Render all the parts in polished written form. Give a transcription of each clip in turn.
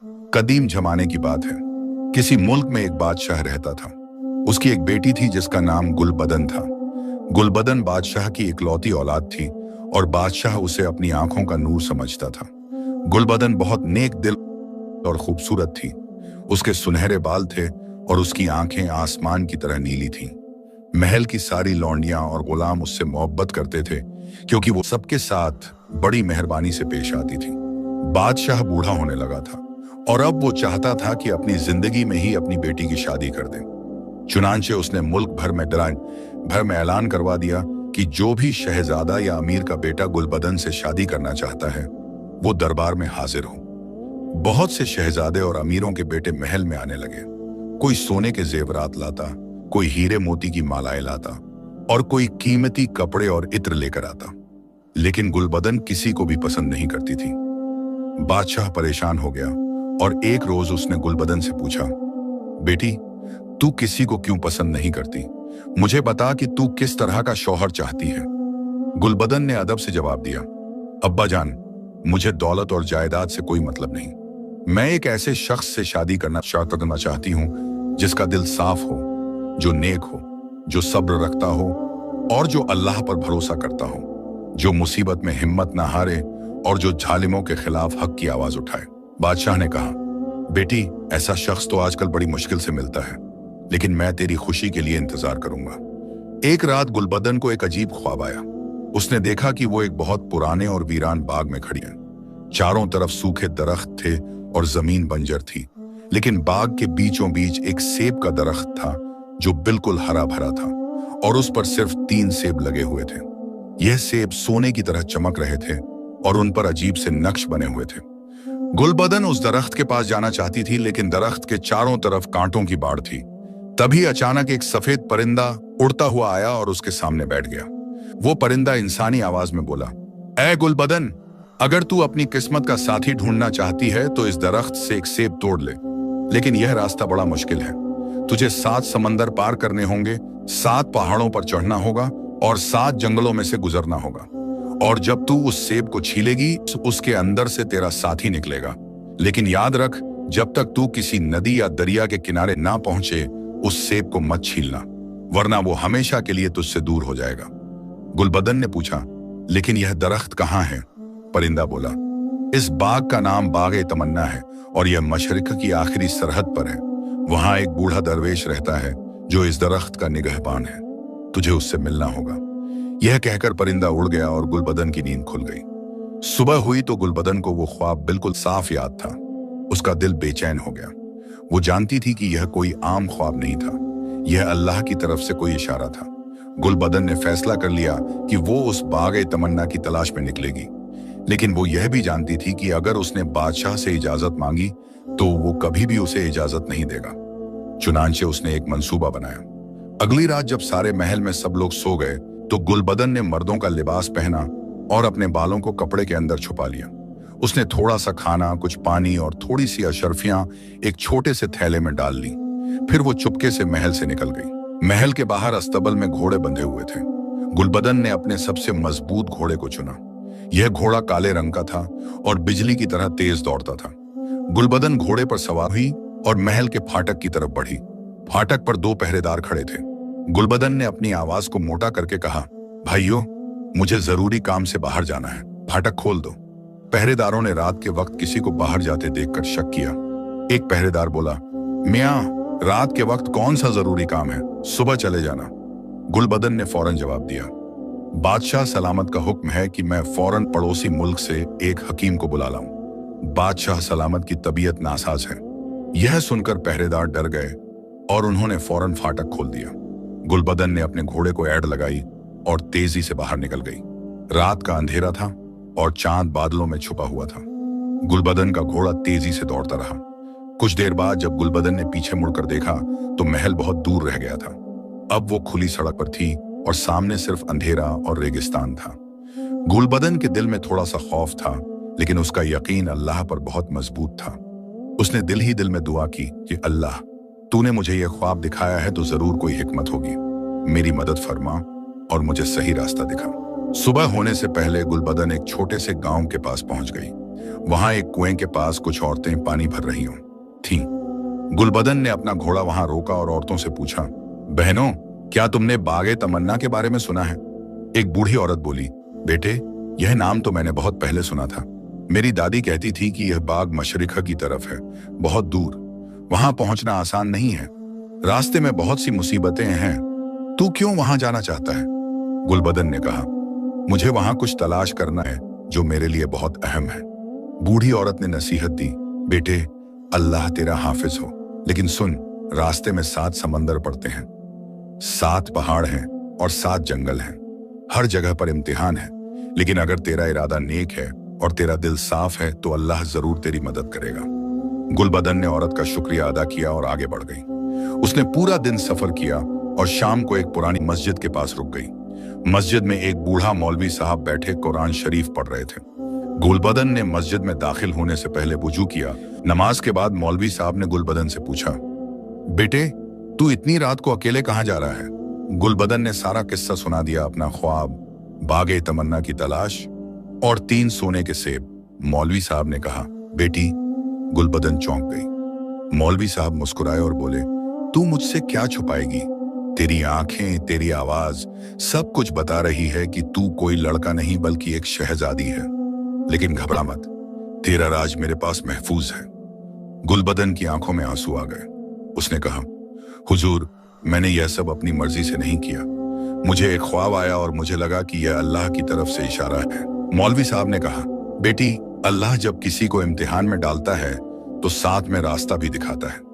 कदीम जमाने की बात है। किसी मुल्क में एक बादशाह रहता था। उसकी एक बेटी थी जिसका नाम गुलबदन था। गुलबदन बादशाह की इकलौती औलाद थी और बादशाह उसे अपनी आंखों का नूर समझता था। गुलबदन बहुत नेक दिल और खूबसूरत थी। उसके सुनहरे बाल थे और उसकी आंखें आसमान की तरह नीली थीं। महल की सारी लौंडियां और गुलाम उससे मोहब्बत करते थे क्योंकि वो सबके साथ बड़ी मेहरबानी से पेश आती थी। बादशाह बूढ़ा होने लगा था और अब वो चाहता था कि अपनी जिंदगी में ही अपनी बेटी की शादी कर दे। चुनांचे उसने मुल्क भर में ऐलान करवा दिया कि जो भी शहजादा या अमीर का बेटा गुलबदन से शादी करना चाहता है वो दरबार में हाजिर हो। बहुत से शहजादे और अमीरों के बेटे महल में आने लगे। कोई सोने के जेवरात लाता, कोई हीरे मोती की मालाएं लाता और कोई कीमती कपड़े और इत्र लेकर आता। लेकिन गुलबदन किसी को भी पसंद नहीं करती थी। बादशाह परेशान हो गया और एक रोज उसने गुलबदन से पूछा, बेटी, तू किसी को क्यों पसंद नहीं करती? मुझे बता कि तू किस तरह का शौहर चाहती है। गुलबदन ने अदब से जवाब दिया, अब्बा जान, मुझे दौलत और जायदाद से कोई मतलब नहीं। मैं एक ऐसे शख्स से शादी करना चाहती हूँ जिसका दिल साफ हो, जो नेक हो, जो सब्र रखता हो और जो अल्लाह पर भरोसा करता हो, जो मुसीबत में हिम्मत ना हारे और जो जालिमों के खिलाफ हक की आवाज उठाए। बादशाह ने कहा, बेटी, ऐसा शख्स तो आजकल बड़ी मुश्किल से मिलता है, लेकिन मैं तेरी खुशी के लिए इंतजार करूंगा। एक रात गुलबदन को एक अजीब ख्वाब आया। उसने देखा कि वो एक बहुत पुराने और वीरान बाग में खड़ी है। चारों तरफ सूखे दरख्त थे और जमीन बंजर थी, लेकिन बाग के बीचों बीच एक सेब का दरख्त था जो बिल्कुल हरा भरा था और उस पर सिर्फ 3 सेब लगे हुए थे। यह सेब सोने की तरह चमक रहे थे और उन पर अजीब से नक्श बने हुए थे। गुलबदन उस दरख्त के पास जाना चाहती थी, लेकिन दरख्त के चारों तरफ कांटों की बाढ़ थी। तभी अचानक एक सफेद परिंदा उड़ता हुआ आया और उसके सामने बैठ गया। वो परिंदा इंसानी आवाज में बोला, ऐ गुलबदन, अगर तू अपनी किस्मत का साथी ढूंढना चाहती है तो इस दरख्त से एक सेब तोड़ ले, लेकिन यह रास्ता बड़ा मुश्किल है। तुझे 7 समंदर पार करने होंगे, 7 पहाड़ों पर चढ़ना होगा और 7 जंगलों में से गुजरना होगा। और जब तू उस सेब को छीलेगी उसके अंदर से तेरा साथी निकलेगा। लेकिन याद रख, जब तक तू किसी नदी या दरिया के किनारे ना पहुंचे उस सेब को मत छीलना, वरना वो हमेशा के लिए तुझसे दूर हो जाएगा। गुलबदन ने पूछा, लेकिन यह दरख्त कहाँ है? परिंदा बोला, इस बाग का नाम बाग तमन्ना है और यह मशरिक की आखिरी सरहद पर है। वहां एक बूढ़ा दरवेश रहता है जो इस दरख्त का निगहबान है। तुझे उससे मिलना होगा। यह कहकर परिंदा उड़ गया और गुलबदन की नींद खुल गई। सुबह हुई तो गुलबदन को वो ख्वाब बिल्कुल साफ याद था। उसका दिल बेचैन हो गया। वो जानती थी कि यह कोई आम ख्वाब नहीं था, यह अल्लाह की तरफ से कोई इशारा था। गुलबदन ने फैसला कर लिया कि वो उस बाग तमन्ना की तलाश में निकलेगी, लेकिन वो यह भी जानती थी कि अगर उसने बादशाह से इजाजत मांगी तो वो कभी भी उसे इजाजत नहीं देगा। चुनांचे उसने एक मंसूबा बनाया। अगली रात जब सारे महल में सब लोग सो गए तो गुलबदन ने मर्दों का लिबास पहना और अपने बालों को कपड़े के अंदर छुपा लिया। उसने थोड़ा सा खाना, कुछ पानी और थोड़ी सी अशर्फियां एक छोटे से थैले में डाल ली। फिर वो चुपके से महल से निकल गई। महल के बाहर अस्तबल में घोड़े बंधे हुए थे। गुलबदन ने अपने सबसे मजबूत घोड़े को चुना। यह घोड़ा काले रंग का था और बिजली की तरह तेज दौड़ता था। गुलबदन घोड़े पर सवार हुई और महल के फाटक की तरफ बढ़ी। फाटक पर 2 पहरेदार खड़े थे। गुलबदन ने अपनी आवाज को मोटा करके कहा, भाइयों, मुझे जरूरी काम से बाहर जाना है, फाटक खोल दो। पहरेदारों ने रात के वक्त किसी को बाहर जाते देखकर शक किया। एक पहरेदार बोला, मियां, रात के वक्त कौन सा जरूरी काम है, सुबह चले जाना। गुलबदन ने फौरन जवाब दिया, बादशाह सलामत का हुक्म है कि मैं फौरन पड़ोसी मुल्क से एक हकीम को बुला लाऊं। बादशाह सलामत की तबीयत नासाज है। यह सुनकर पहरेदार डर गए और उन्होंने फौरन फाटक खोल दिया। गुलबदन ने अपने घोड़े को ऐड लगाई और तेजी से बाहर निकल गई। रात का अंधेरा था और चांद बादलों में छुपा हुआ था। गुलबदन का घोड़ा तेजी से दौड़ता रहा। कुछ देर बाद जब गुलबदन ने पीछे मुड़कर देखा तो महल बहुत दूर रह गया था। अब वो खुली सड़क पर थी और सामने सिर्फ अंधेरा और रेगिस्तान था। गुलबदन के दिल में थोड़ा सा खौफ था, लेकिन उसका यकीन अल्लाह पर बहुत मजबूत था। उसने दिल ही दिल में दुआ की कि अल्लाह, तूने मुझे यह ख्वाब दिखाया है तो जरूर कोई हिकमत होगी। मेरी मदद फरमा और मुझे सही रास्ता दिखा। सुबह होने से पहले गुलबदन एक छोटे से गांव के पास पहुंच गई। वहां एक कुएं के पास कुछ औरतें पानी भर रही थीं। गुलबदन ने अपना घोड़ा वहां रोका और औरतों से पूछा, बहनों, क्या तुमने बागे तमन्ना के बारे में सुना है? एक बूढ़ी औरत बोली, बेटे, यह नाम तो मैंने बहुत पहले सुना था। मेरी दादी कहती थी कि यह बाग मशरिका की तरफ है, बहुत दूर। वहां पहुंचना आसान नहीं है, रास्ते में बहुत सी मुसीबतें हैं। तू क्यों वहां जाना चाहता है? गुलबदन ने कहा, मुझे वहां कुछ तलाश करना है जो मेरे लिए बहुत अहम है। बूढ़ी औरत ने नसीहत दी, बेटे, अल्लाह तेरा हाफिज हो, लेकिन सुन, रास्ते में 7 समंदर पड़ते हैं, 7 पहाड़ हैं और 7 जंगल हैं। हर जगह पर इम्तिहान है, लेकिन अगर तेरा इरादा नेक है और तेरा दिल साफ है तो अल्लाह जरूर तेरी मदद करेगा। गुलबदन ने औरत का शुक्रिया अदा किया और आगे बढ़ गई। उसने पूरा दिन सफर किया और शाम को एक पुरानी मस्जिद के पास रुक गई। मस्जिद में एक बूढ़ा मौलवी साहब बैठे कुरान शरीफ पढ़ रहे थे। गुलबदन ने मस्जिद में दाखिल होने से पहले वुजू किया। नमाज के बाद मौलवी साहब ने गुलबदन से पूछा, बेटे, तू इतनी रात को अकेले कहाँ जा रहा है? गुलबदन ने सारा किस्सा सुना दिया, अपना ख्वाब, बागे तमन्ना की तलाश और 3 सोने के सेब। मौलवी साहब ने कहा, बेटी। गुलबदन चौंक गई। मौलवी साहब मुस्कुराए और बोले, तू मुझसे क्या छुपाएगी? तेरी आंखें, तेरी आवाज सब कुछ बता रही है कि तू कोई लड़का नहीं बल्कि एक शहजादी है। लेकिन घबरा मत, तेरा राज मेरे पास महफूज है। गुलबदन की आंखों में आंसू आ गए। उसने कहा, हुजूर, मैंने यह सब अपनी मर्जी से नहीं किया। मुझे एक ख्वाब आया और मुझे लगा कि यह अल्लाह की तरफ से इशारा है। मौलवी साहब ने कहा, बेटी, अल्लाह जब किसी को इम्तिहान में डालता है तो साथ में रास्ता भी दिखाता है।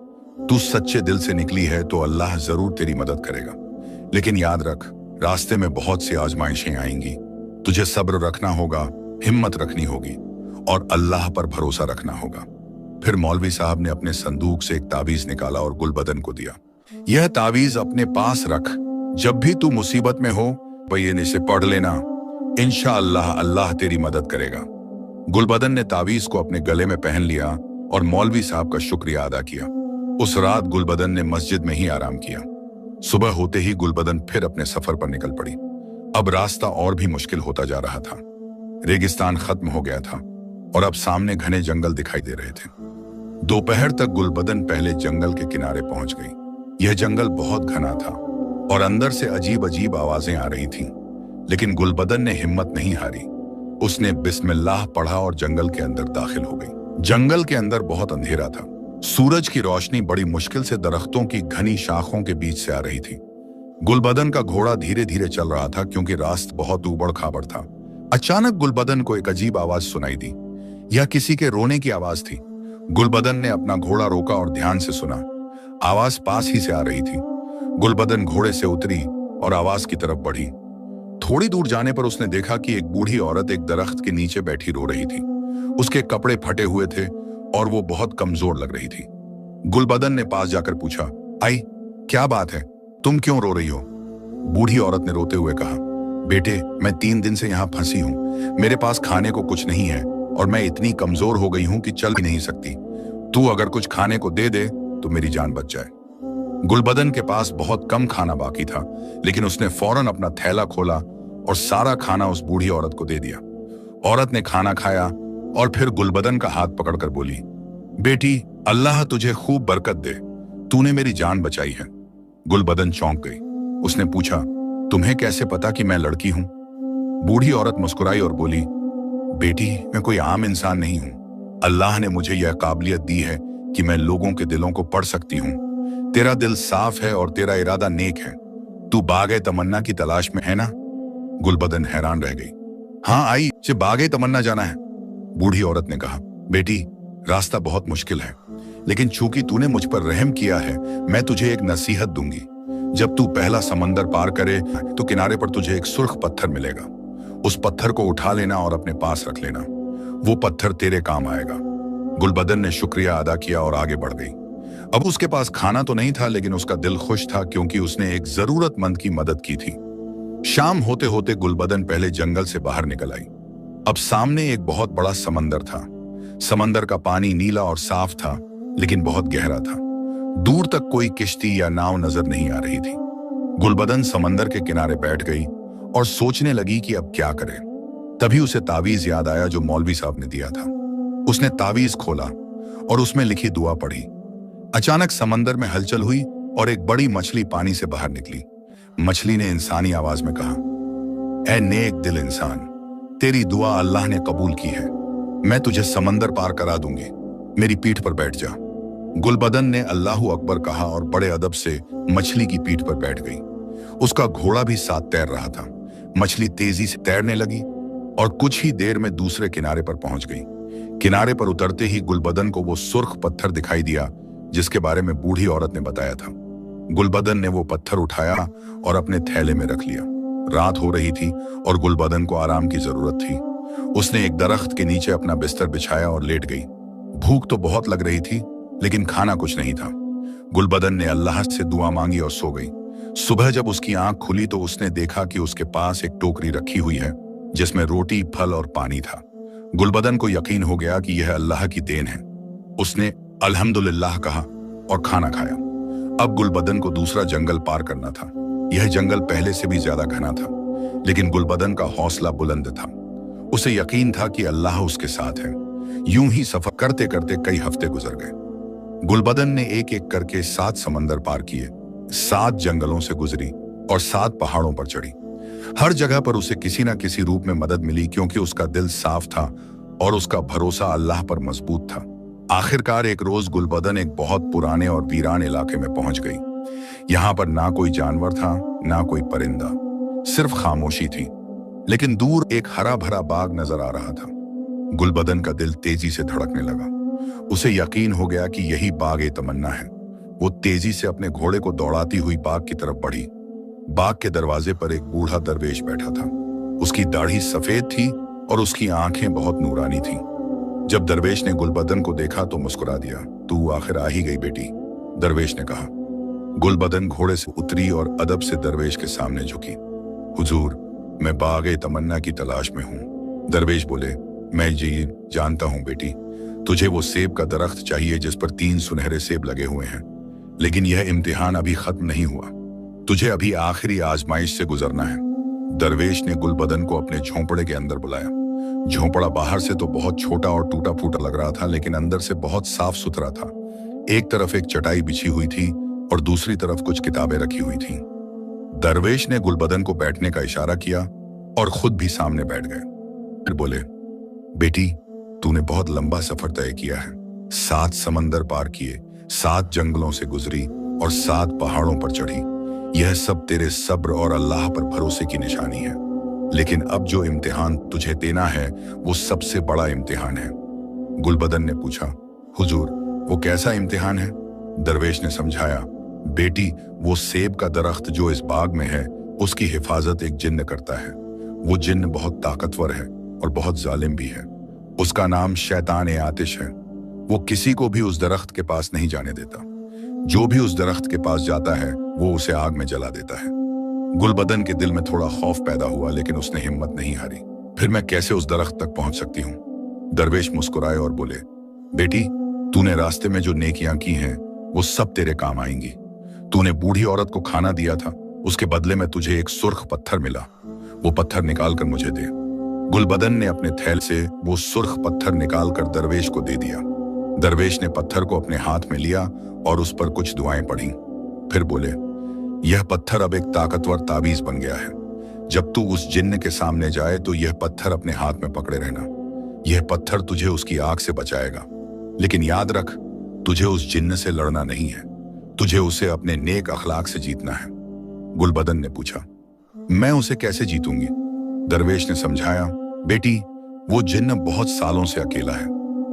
तू सच्चे दिल से निकली है तो अल्लाह जरूर तेरी मदद करेगा। लेकिन याद रख, रास्ते में बहुत सी आजमाइशें आएंगी। तुझे सब्र रखना होगा, हिम्मत रखनी होगी और अल्लाह पर भरोसा रखना होगा। फिर मौलवी साहब ने अपने संदूक से एक ताबीज निकाला और गुलबदन को दिया। यह ताबीज अपने पास रख, जब भी तू मुसीबत में हो पय्यन इसे पढ़ लेना, इंशाअल्लाह अल्लाह तेरी मदद करेगा। गुलबदन ने ताबीज को अपने गले में पहन लिया और मौलवी साहब का शुक्रिया अदा किया। उस रात गुलबदन ने मस्जिद में ही आराम किया। सुबह होते ही गुलबदन फिर अपने सफर पर निकल पड़ी। अब रास्ता और भी मुश्किल होता जा रहा था। रेगिस्तान खत्म हो गया था और अब सामने घने जंगल दिखाई दे रहे थे। दोपहर तक गुलबदन पहले जंगल के किनारे पहुंच गई। यह जंगल बहुत घना था और अंदर से अजीब अजीब आवाजें आ रही थीं। लेकिन गुलबदन ने हिम्मत नहीं हारी। उसने बिस्मिल्लाह पढ़ा और जंगल के अंदर दाखिल हो गई। जंगल के अंदर बहुत अंधेरा था। सूरज की रोशनी बड़ी मुश्किल से दरख्तों की घनी शाखों के बीच से आ रही थी। गुलबदन का घोड़ा धीरे धीरे चल रहा था क्योंकि रास्ता बहुत ऊबड़ खाबड़ था। अचानक गुलबदन को एक अजीब आवाज सुनाई दी। यह किसी के रोने की आवाज थी। गुलबदन ने अपना घोड़ा रोका और ध्यान से सुना। आवाज पास ही से आ रही थी। गुलबदन घोड़े से उतरी और आवाज की तरफ बढ़ी। थोड़ी दूर जाने पर उसने देखा कि एक बूढ़ी औरत एक दरख्त के नीचे बैठी रो रही थी। उसके कपड़े फटे हुए थे और वो बहुत कमजोर लग रही थी। गुलबदन ने पास जाकर पूछा, आई, क्या बात है, तुम क्यों रो रही हो? बूढ़ी औरत ने रोते हुए कहा, बेटे, मैं 3 दिन से यहाँ फंसी हूँ। मेरे पास खाने को कुछ नहीं है और मैं इतनी कमजोर हो गई हूँ कि चल भी नहीं सकती। तू अगर कुछ खाने को दे दे तो मेरी जान बच जाए। गुलबदन के पास बहुत कम खाना बाकी था, लेकिन उसने फौरन अपना थैला खोला और सारा खाना उस बूढ़ी औरत को दे दिया। औरत ने खाना खाया और फिर गुलबदन का हाथ पकड़कर बोली, बेटी, अल्लाह तुझे खूब बरकत दे, तूने मेरी जान बचाई है। गुलबदन चौंक गई। उसने पूछा, तुम्हें कैसे पता कि मैं लड़की हूं? बूढ़ी औरत मुस्कुराई और बोली, बेटी, मैं कोई आम इंसान नहीं हूं। अल्लाह ने मुझे यह काबिलियत दी है कि मैं लोगों के दिलों को पढ़ सकती हूं। तेरा दिल साफ है और तेरा इरादा नेक है। तू बागे तमन्ना की तलाश में है ना? गुलबदन हैरान रह गई। हाँ आई, मुझे बागे तमन्ना जाना है। बूढ़ी औरत ने कहा, बेटी, रास्ता बहुत मुश्किल है, लेकिन चूंकि तूने मुझ पर रहम किया है, मैं तुझे एक नसीहत दूंगी। जब तू पहला समंदर पार करे तो किनारे पर तुझे एक सुर्ख पत्थर मिलेगा। उस पत्थर को उठा लेना और अपने पास रख लेना। वो पत्थर तेरे काम आएगा। गुलबदन ने शुक्रिया अदा किया और आगे बढ़ गई। अब उसके पास खाना तो नहीं था, लेकिन उसका दिल खुश था क्योंकि उसने एक जरूरतमंद की मदद की थी। शाम होते होते गुलबदन पहले जंगल से बाहर निकल आई। अब सामने एक बहुत बड़ा समंदर था। समंदर का पानी नीला और साफ था, लेकिन बहुत गहरा था। दूर तक कोई किश्ती या नाव नजर नहीं आ रही थी। गुलबदन समंदर के किनारे बैठ गई और सोचने लगी कि अब क्या करे। तभी उसे तावीज याद आया जो मौलवी साहब ने दिया था। उसने तावीज खोला और उसमें लिखी दुआ पढ़ी। अचानक समंदर में हलचल हुई और एक बड़ी मछली पानी से बाहर निकली। मछली ने इंसानी आवाज में कहा, ऐ नेक दिल इंसान, तेरी दुआ अल्लाह ने कबूल की है। मैं तुझे समंदर पार करा दूंगी, मेरी पीठ पर बैठ जा। गुलबदन ने अल्लाहू अकबर कहा और बड़े अदब से मछली की पीठ पर बैठ गई। उसका घोड़ा भी साथ तैर रहा था। मछली तेजी से तैरने लगी और कुछ ही देर में दूसरे किनारे पर पहुंच गई। किनारे पर उतरते ही गुलबदन को वो सुर्ख पत्थर दिखाई दिया जिसके बारे में बूढ़ी औरत ने बताया था। गुलबदन ने वो पत्थर उठाया और अपने थैले में रख लिया। रात हो रही थी और गुलबदन को आराम की जरूरत थी। उसने एक दरख्त के नीचे अपना बिस्तर बिछाया और लेट गई। भूख तो बहुत लग रही थी लेकिन खाना कुछ नहीं था। गुलबदन ने अल्लाह से दुआ मांगी और सो गई। सुबह जब उसकी आंख खुली तो उसने देखा कि उसके पास एक टोकरी रखी हुई है जिसमें रोटी, फल और पानी था। गुलबदन को यकीन हो गया कि यह अल्लाह की देन है। उसने अल्हम्दुलिल्लाह कहा और खाना खाया। अब गुलबदन को दूसरा जंगल पार करना था। यह जंगल पहले से भी ज्यादा घना था, लेकिन गुलबदन का हौसला बुलंद था। उसे यकीन था कि अल्लाह उसके साथ है। यूं ही सफर करते करते कई हफ्ते गुजर गए। गुलबदन ने एक एक करके 7 समंदर पार किए, 7 जंगलों से गुजरी और 7 पहाड़ों पर चढ़ी। हर जगह पर उसे किसी न किसी रूप में मदद मिली क्योंकि उसका दिल साफ था और उसका भरोसा अल्लाह पर मजबूत था। आखिरकार एक रोज गुलबदन एक बहुत पुराने और वीरान इलाके में पहुंच गई। यहाँ पर ना कोई जानवर था, ना कोई परिंदा, सिर्फ खामोशी थी। लेकिन दूर एक हरा भरा बाग नजर आ रहा था। गुलबदन का दिल तेजी से धड़कने लगा। उसे यकीन हो गया कि यही बाग तमन्ना है। वो तेजी से अपने घोड़े को दौड़ाती हुई बाग की तरफ बढ़ी। बाग के दरवाजे पर एक बूढ़ा दरवेश बैठा था। उसकी दाढ़ी सफेद थी और उसकी आंखें बहुत नूरानी थीं। जब दरवेश ने गुलबदन को देखा तो मुस्कुरा दिया। तू आखिर आ ही गई बेटी, दरवेश ने कहा। गुलबदन घोड़े से उतरी और अदब से दरवेश के सामने झुकी। हुजूर, मैं बाग तमन्ना की तलाश में हूँ। दरवेश बोले, मैं जी जानता हूँ बेटी, तुझे वो सेब का दरख्त चाहिए जिस पर 3 सुनहरे सेब लगे हुए हैं, लेकिन यह इम्तिहान अभी खत्म नहीं हुआ। तुझे अभी आखिरी आजमाइश से गुजरना है। दरवेश ने गुलबदन को अपने झोंपड़े के अंदर बुलाया। झोंपड़ा बाहर से तो बहुत छोटा और टूटा फूटा लग रहा था, लेकिन अंदर से बहुत साफ सुथरा था। एक तरफ एक चटाई बिछी हुई थी और दूसरी तरफ कुछ किताबें रखी हुई थीं। दरवेश ने गुलबदन को बैठने का इशारा किया और खुद भी सामने बैठ गए। फिर बोले, बेटी, तूने बहुत लंबा सफर तय किया है। 7 समंदर पार किए, 7 जंगलों से गुजरी और 7 पहाड़ों पर चढ़ी। यह सब तेरे सब्र और अल्लाह पर भरोसे की निशानी है। लेकिन अब जो इम्तिहान तुझे देना है वो सबसे बड़ा इम्तिहान है। गुलबदन ने पूछा, हुजूर, वो कैसा इम्तिहान है? दरवेश ने समझाया, बेटी, वो सेब का दरख्त जो इस बाग में है उसकी हिफाजत एक जिन्न करता है। वो जिन्न बहुत ताकतवर है और बहुत जालिम भी है। उसका नाम शैतान आतिश है। वो किसी को भी उस दरख्त के पास नहीं जाने देता। जो भी उस दरख्त के पास जाता है वो उसे आग में जला देता है। गुलबदन के दिल में थोड़ा खौफ पैदा हुआ, लेकिन उसने हिम्मत नहीं हारी। फिर मैं कैसे उस दरख्त तक पहुंच सकती हूँ? दरवेश मुस्कुराए और बोले, बेटी, तूने रास्ते में जो नेकियां की हैं वो सब तेरे काम आएंगी। तूने बूढ़ी औरत को खाना दिया था, उसके बदले में तुझे एक सुर्ख पत्थर मिला। वो पत्थर निकाल कर मुझे दे। गुलबदन ने अपने थैले से वो सुर्ख पत्थर निकालकर दरवेश को दे दिया। दरवेश ने पत्थर को अपने हाथ में लिया और उस पर कुछ दुआएं पढ़ी। फिर बोले, यह पत्थर अब एक ताकतवर ताबीज बन गया है। जब तू उस जिन्न के सामने जाए तो यह पत्थर अपने हाथ में पकड़े रहना। यह पत्थर तुझे उसकी आग से बचाएगा। लेकिन याद रख, तुझे उस जिन्न से लड़ना नहीं है, तुझे उसे अपने नेक अखलाक से जीतना है। गुलबदन ने पूछा, मैं उसे कैसे जीतूंगी? दरवेश ने समझाया, बेटी, वो जिन्न बहुत सालों से अकेला है।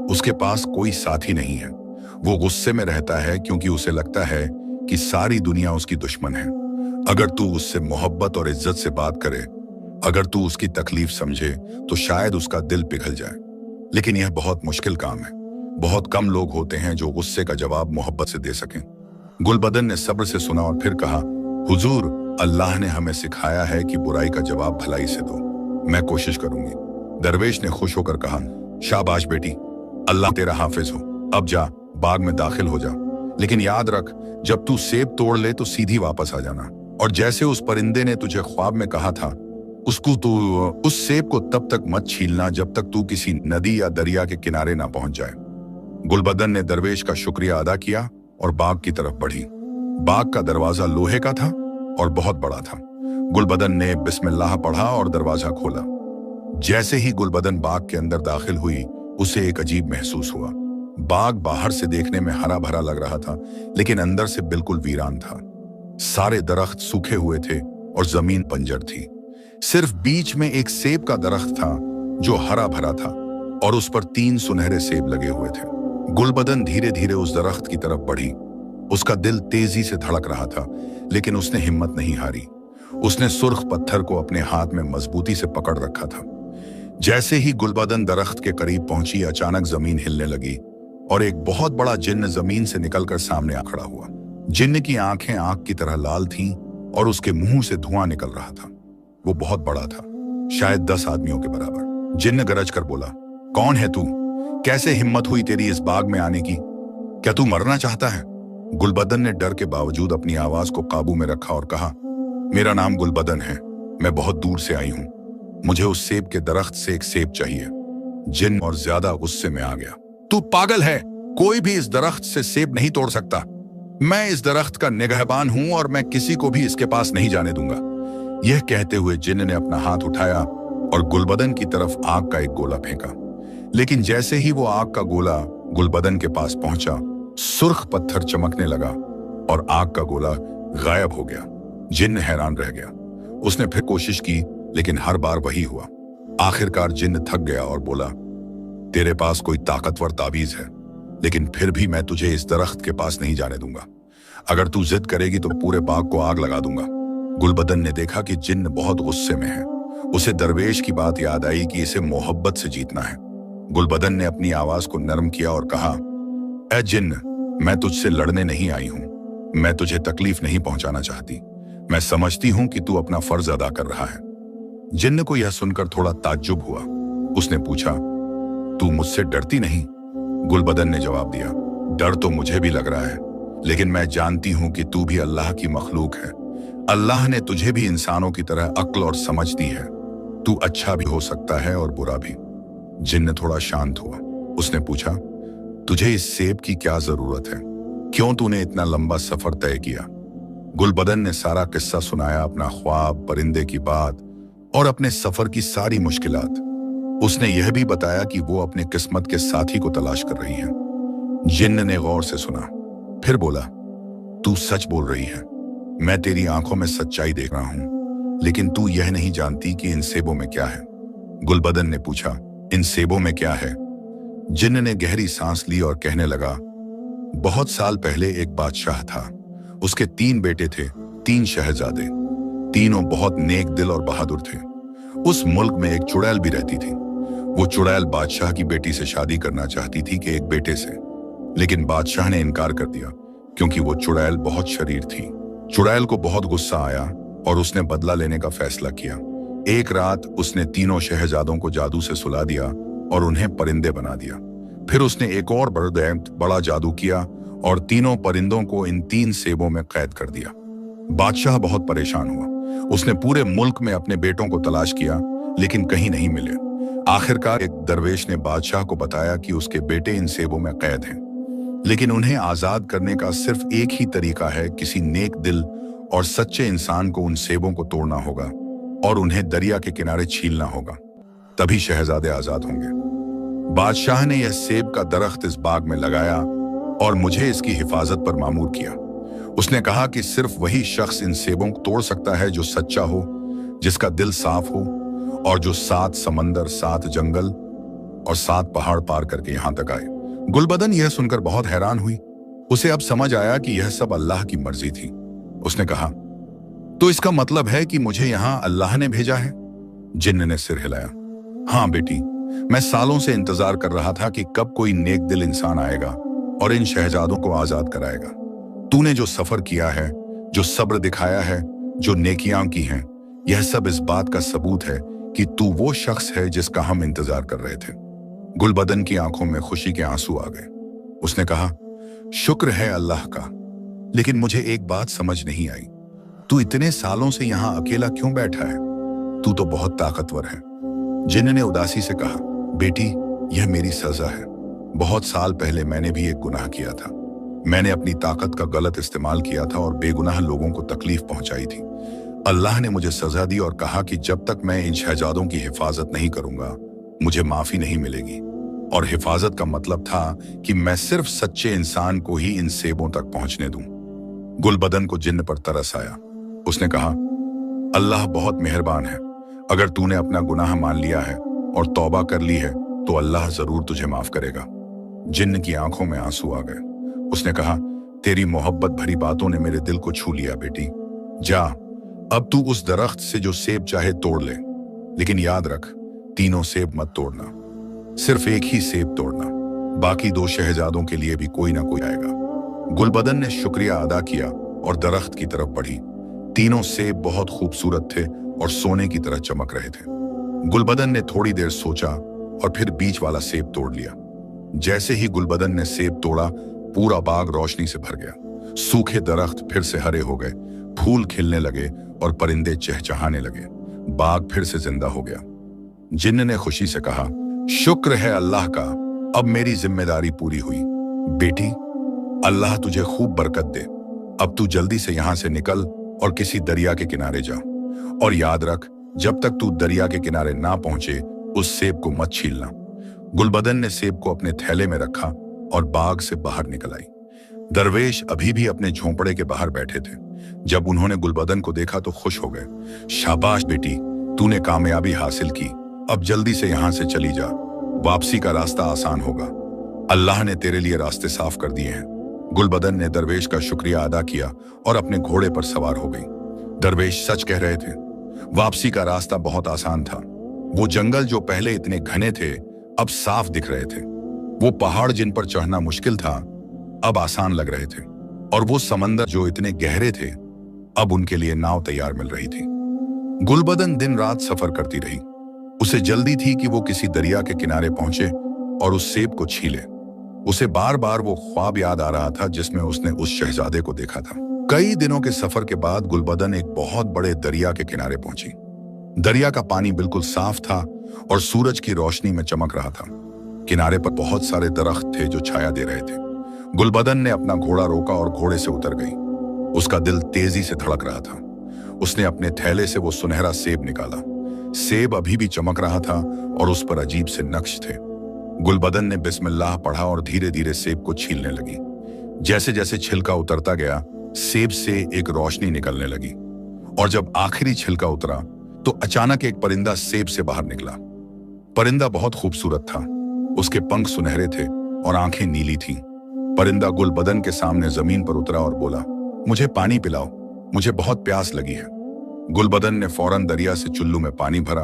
उसके पास कोई साथी नहीं है। वो गुस्से में रहता है क्योंकि उसे लगता है कि सारी दुनिया उसकी दुश्मन है। अगर तू उससे मोहब्बत और इज्जत से बात करे, अगर तू उसकी तकलीफ समझे तो शायद उसका दिल पिघल जाए। लेकिन यह बहुत मुश्किल काम है। बहुत कम लोग होते हैं जो गुस्से का जवाब मोहब्बत से दे सकें। गुलबदन ने सब्र से सुना और फिर कहा, हुजूर, अल्लाह ने हमें सिखाया है कि बुराई का जवाब भलाई से दो। मैं कोशिश करूंगी। दरवेश ने खुश होकर कहा, शाबाश बेटी, अल्लाह तेरा हाफिज हो। अब जा, बाग में दाखिल हो जा। लेकिन याद रख, जब तू सेब तोड़ ले तो सीधी वापस आ जाना। और जैसे उस परिंदे ने तुझे ख्वाब में कहा था, उसको तो उस सेब को तब तक मत छीलना जब तक तू किसी नदी या दरिया के किनारे ना पहुंच जाए। गुलबदन ने दरवेश का शुक्रिया अदा किया और बाग की तरफ बढ़ी। बाग का दरवाजा लोहे का था और बहुत बड़ा था। गुलबदन ने बिस्मिल्लाह पढ़ा और दरवाजा खोला। जैसे ही गुलबदन बाग के अंदर दाखिल हुई, उसे एक अजीब महसूस हुआ। बाग बाहर से देखने में हरा भरा लग रहा था, लेकिन अंदर से बिल्कुल वीरान था। सारे दरख्त सूखे हुए थे और जमीन बंजर थी। सिर्फ बीच में एक सेब का दरख्त था जो हरा भरा था और उस पर 3 सुनहरे सेब लगे हुए थे। गुलबदन धीरे धीरे उस दरख्त की तरफ बढ़ी। उसका दिल तेजी से धड़क रहा था, लेकिन उसने हिम्मत नहीं हारी। उसने सुर्ख पत्थर को अपने हाथ में मजबूती से पकड़ रखा था। जैसे ही गुलबदन दरख्त के करीब पहुंची, अचानक जमीन हिलने लगी और एक बहुत बड़ा जिन्न जमीन से निकलकर सामने आ खड़ा हुआ। जिन्न की आंखें आग की तरह लाल थीं और उसके मुंह से धुआं निकल रहा था। वो बहुत बड़ा था, शायद 10 आदमियों के बराबर। जिन्न गरज कर बोला, कौन है तू? कैसे हिम्मत हुई तेरी इस बाग में आने की? क्या तू मरना चाहता है? गुलबदन ने डर के बावजूद अपनी आवाज को काबू में रखा और कहा, मेरा नाम गुलबदन है, मैं बहुत दूर से आई हूं। मुझे उस सेब के दरख्त से एक सेब चाहिए। जिन्न और ज्यादा गुस्से में आ गया, तू पागल है, कोई भी इस दरख्त से सेब नहीं तोड़ सकता। मैं इस दरख्त का निगहबान हूं और मैं किसी को भी इसके पास नहीं जाने दूंगा। यह कहते हुए जिन्न ने अपना हाथ उठाया और गुलबदन की तरफ आग का एक गोला फेंका। लेकिन जैसे ही वो आग का गोला गुलबदन के पास पहुंचा, सुर्ख पत्थर चमकने लगा और आग का गोला गायब हो गया। जिन्न हैरान रह गया। उसने फिर कोशिश की, लेकिन हर बार वही हुआ। आखिरकार जिन्न थक गया और बोला, तेरे पास कोई ताकतवर ताबीज है, लेकिन फिर भी मैं तुझे इस दरख्त के पास नहीं जाने दूंगा। अगर तू जिद करेगी तो पूरे बाग को आग लगा दूंगा। गुलबदन ने देखा कि जिन्न बहुत गुस्से में है। उसे दरवेश की बात याद आई कि इसे मोहब्बत से जीतना है। गुलबदन ने अपनी आवाज को नरम किया और कहा, ऐ जिन्न, मैं तुझसे लड़ने नहीं आई हूं। मैं तुझे तकलीफ नहीं पहुंचाना चाहती। मैं समझती हूं कि तू अपना फर्ज अदा कर रहा है। जिन्न को यह सुनकर थोड़ा ताज्जुब हुआ। उसने पूछा, तू मुझसे डरती नहीं? गुलबदन ने जवाब दिया, डर तो मुझे भी लग रहा है, लेकिन मैं जानती हूं कि तू भी अल्लाह की मखलूक है। अल्लाह ने तुझे भी इंसानों की तरह अक्ल और समझ दी है। तू अच्छा भी हो सकता है और बुरा भी। जिन्न थोड़ा शांत हुआ। उसने पूछा, तुझे इस सेब की क्या जरूरत है? क्यों तूने इतना लंबा सफर तय किया? गुलबदन ने सारा किस्सा सुनाया, अपना ख्वाब, परिंदे की बात और अपने सफर की सारी मुश्किलात। उसने यह भी बताया कि वो अपने किस्मत के साथी को तलाश कर रही है। जिन्न ने गौर से सुना, फिर बोला, तू सच बोल रही है। मैं तेरी आंखों में सच्चाई देख रहा हूं, लेकिन तू यह नहीं जानती कि इन सेबों में क्या है। गुलबदन ने पूछा, इन सेबों में क्या है? जिन्न ने गहरी सांस ली और कहने लगा, बहुत साल पहले एक बादशाह था। उसके 3 बेटे थे, 3 शहजादे। तीनों बहुत नेक दिल और बहादुर थे। उस मुल्क में एक चुड़ैल भी रहती थी। वो चुड़ैल बादशाह की बेटी से शादी करना चाहती थी कि एक बेटे से, लेकिन बादशाह ने इनकार कर दिया क्योंकि वो चुड़ैल बहुत शरीर थी। चुड़ैल को बहुत गुस्सा आया और उसने बदला लेने का फैसला किया। एक रात उसने तीनों शहजादों को जादू से सुला दिया और उन्हें परिंदे बना दिया। फिर उसने एक और बड़ा जादू किया और तीनों परिंदों को इन 3 सेबों में कैद कर दिया। बादशाह बहुत परेशान हुआ। उसने पूरे मुल्क में अपने बेटों को तलाश किया, लेकिन कहीं नहीं मिले। आखिरकार एक दरवेश ने बादशाह को बताया कि उसके बेटे इन सेबों में कैद हैं, लेकिन उन्हें आजाद करने का सिर्फ एक ही तरीका है, किसी नेक दिल और सच्चे इंसान को उन सेबों को तोड़ना होगा और उन्हें दरिया के किनारे छीलना होगा, तभी शहजादे आजाद होंगे। बादशाह ने यह सेब का दरख्त इस बाग में लगाया और मुझे इसकी हिफाजत पर मामूर किया। उसने कहा कि सिर्फ वही शख्स इन सेबों को तोड़ सकता है जो सच्चा हो, जिसका दिल साफ हो और जो 7 समंदर, 7 जंगल और 7 पहाड़ पार करके यहां तक आए। गुलबदन यह सुनकर बहुत हैरान हुई। उसे अब समझ आया कि यह सब अल्लाह की मर्जी थी। उसने कहा, तो इसका मतलब है कि मुझे यहां अल्लाह ने भेजा है? जिन्न ने सिर हिलाया। हाँ बेटी, मैं सालों से इंतजार कर रहा था कि कब कोई नेक दिल इंसान आएगा और इन शहजादों को आजाद कराएगा। तूने जो सफर किया है, जो सब्र दिखाया है, जो नेकियां की हैं, यह सब इस बात का सबूत है कि तू वो शख्स है जिसका हम इंतजार कर रहे थे। गुलबदन की आंखों में खुशी के आंसू आ गए। उसने कहा, शुक्र है अल्लाह का, लेकिन मुझे एक बात समझ नहीं आई। तू इतने सालों से यहाँ अकेला क्यों बैठा है? तू तो बहुत ताकतवर है। जिन्न ने उदासी से कहा, बेटी, यह मेरी सजा है। बहुत साल पहले मैंने भी एक गुनाह किया था। मैंने अपनी ताकत का गलत इस्तेमाल किया था और बेगुनाह लोगों को तकलीफ पहुंचाई थी। अल्लाह ने मुझे सजा दी और कहा कि जब तक मैं इन शहजादों की हिफाजत नहीं करूंगा, मुझे माफी नहीं मिलेगी। और हिफाजत का मतलब था कि मैं सिर्फ सच्चे इंसान को ही इन सेबों तक पहुंचने दूं। गुलबदन को जिन्न पर तरस आया। उसने कहा, अल्लाह बहुत मेहरबान है। अगर तूने अपना गुनाह मान लिया है और तौबा कर ली है तो अल्लाह जरूर तुझे माफ करेगा। जिन्न की आंखों में आंसू आ गए। उसने कहा, तेरी मोहब्बत भरी बातों ने मेरे दिल को छू लिया बेटी। जा, अब तू उस दरख्त से जो सेब चाहे तोड़ ले, लेकिन याद रख, तीनों सेब मत तोड़ना। सिर्फ एक ही सेब तोड़ना। बाकी 2 शहजादों के लिए भी कोई ना कोई आएगा। गुलबदन ने शुक्रिया अदा किया और दरख्त की तरफ बढ़ी। तीनों सेब बहुत खूबसूरत थे और सोने की तरह चमक रहे थे। गुलबदन ने थोड़ी देर सोचा और फिर बीच वाला सेब तोड़ लिया। जैसे ही गुलबदन ने सेब तोड़ा, पूरा बाग रोशनी से भर गया। सूखे दरख्त फिर से हरे हो गए, फूल खिलने लगे और परिंदे चहचहाने लगे। बाग फिर से जिंदा हो गया। जिन्न ने खुशी से कहा, शुक्र है अल्लाह का, अब मेरी जिम्मेदारी पूरी हुई। बेटी, अल्लाह तुझे खूब बरकत दे। अब तू जल्दी से यहां से निकल और किसी दरिया के किनारे जा। और याद रख, जब तक तू दरिया के किनारे ना पहुंचे, उस सेब को मत छीलना। गुलबदन ने सेब को अपने थैले में रखा और बाग से बाहर निकल आई। दरवेश अभी भी अपने झोंपड़े के बाहर बैठे थे। जब उन्होंने गुलबदन को देखा तो खुश हो गए। शाबाश बेटी, तूने कामयाबी हासिल की। अब जल्दी से यहां से चली जा। वापसी का रास्ता आसान होगा। अल्लाह ने तेरे लिए रास्ते साफ कर दिए हैं। गुलबदन ने दरवेश का शुक्रिया अदा किया और अपने घोड़े पर सवार हो गई। दरवेश सच कह रहे थे। वापसी का रास्ता बहुत आसान था। वो जंगल जो पहले इतने घने थे, अब साफ दिख रहे थे। वो पहाड़ जिन पर चढ़ना मुश्किल था, अब आसान लग रहे थे। और वो समंदर जो इतने गहरे थे, अब उनके लिए नाव तैयार मिल रही थी। गुलबदन दिन रात सफर करती रही। उसे जल्दी थी कि वो किसी दरिया के किनारे पहुंचे और उस सेब को छीले। उसे बार बार वो ख्वाब याद आ रहा था जिसमें उसने उस शहजादे को देखा था। कई दिनों के सफर के बाद गुलबदन एक बहुत बड़े दरिया के किनारे पहुंची। दरिया का पानी बिल्कुल साफ था और सूरज की रोशनी में चमक रहा था। किनारे पर बहुत सारे दरख्त थे जो छाया दे रहे थे। गुलबदन ने अपना घोड़ा रोका और घोड़े से उतर गई। उसका दिल तेजी से धड़क रहा था। उसने अपने थैले से वो सुनहरा सेब निकाला। सेब अभी भी चमक रहा था और उस पर अजीब से नक्श थे। गुलबदन ने बिस्मिल्लाह पढ़ा और धीरे धीरे सेब को छीलने लगी। जैसे जैसे छिलका उतरता गया, सेब से एक रोशनी निकलने लगी। और जब आखिरी छिलका उतरा तो अचानक एक परिंदा सेब से बाहर निकला। परिंदा बहुत खूबसूरत था। उसके पंख सुनहरे थे और आंखें नीली थीं। परिंदा गुलबदन के सामने जमीन पर उतरा और बोला, मुझे पानी पिलाओ, मुझे बहुत प्यास लगी है। गुलबदन ने फौरन दरिया से चुल्लू में पानी भरा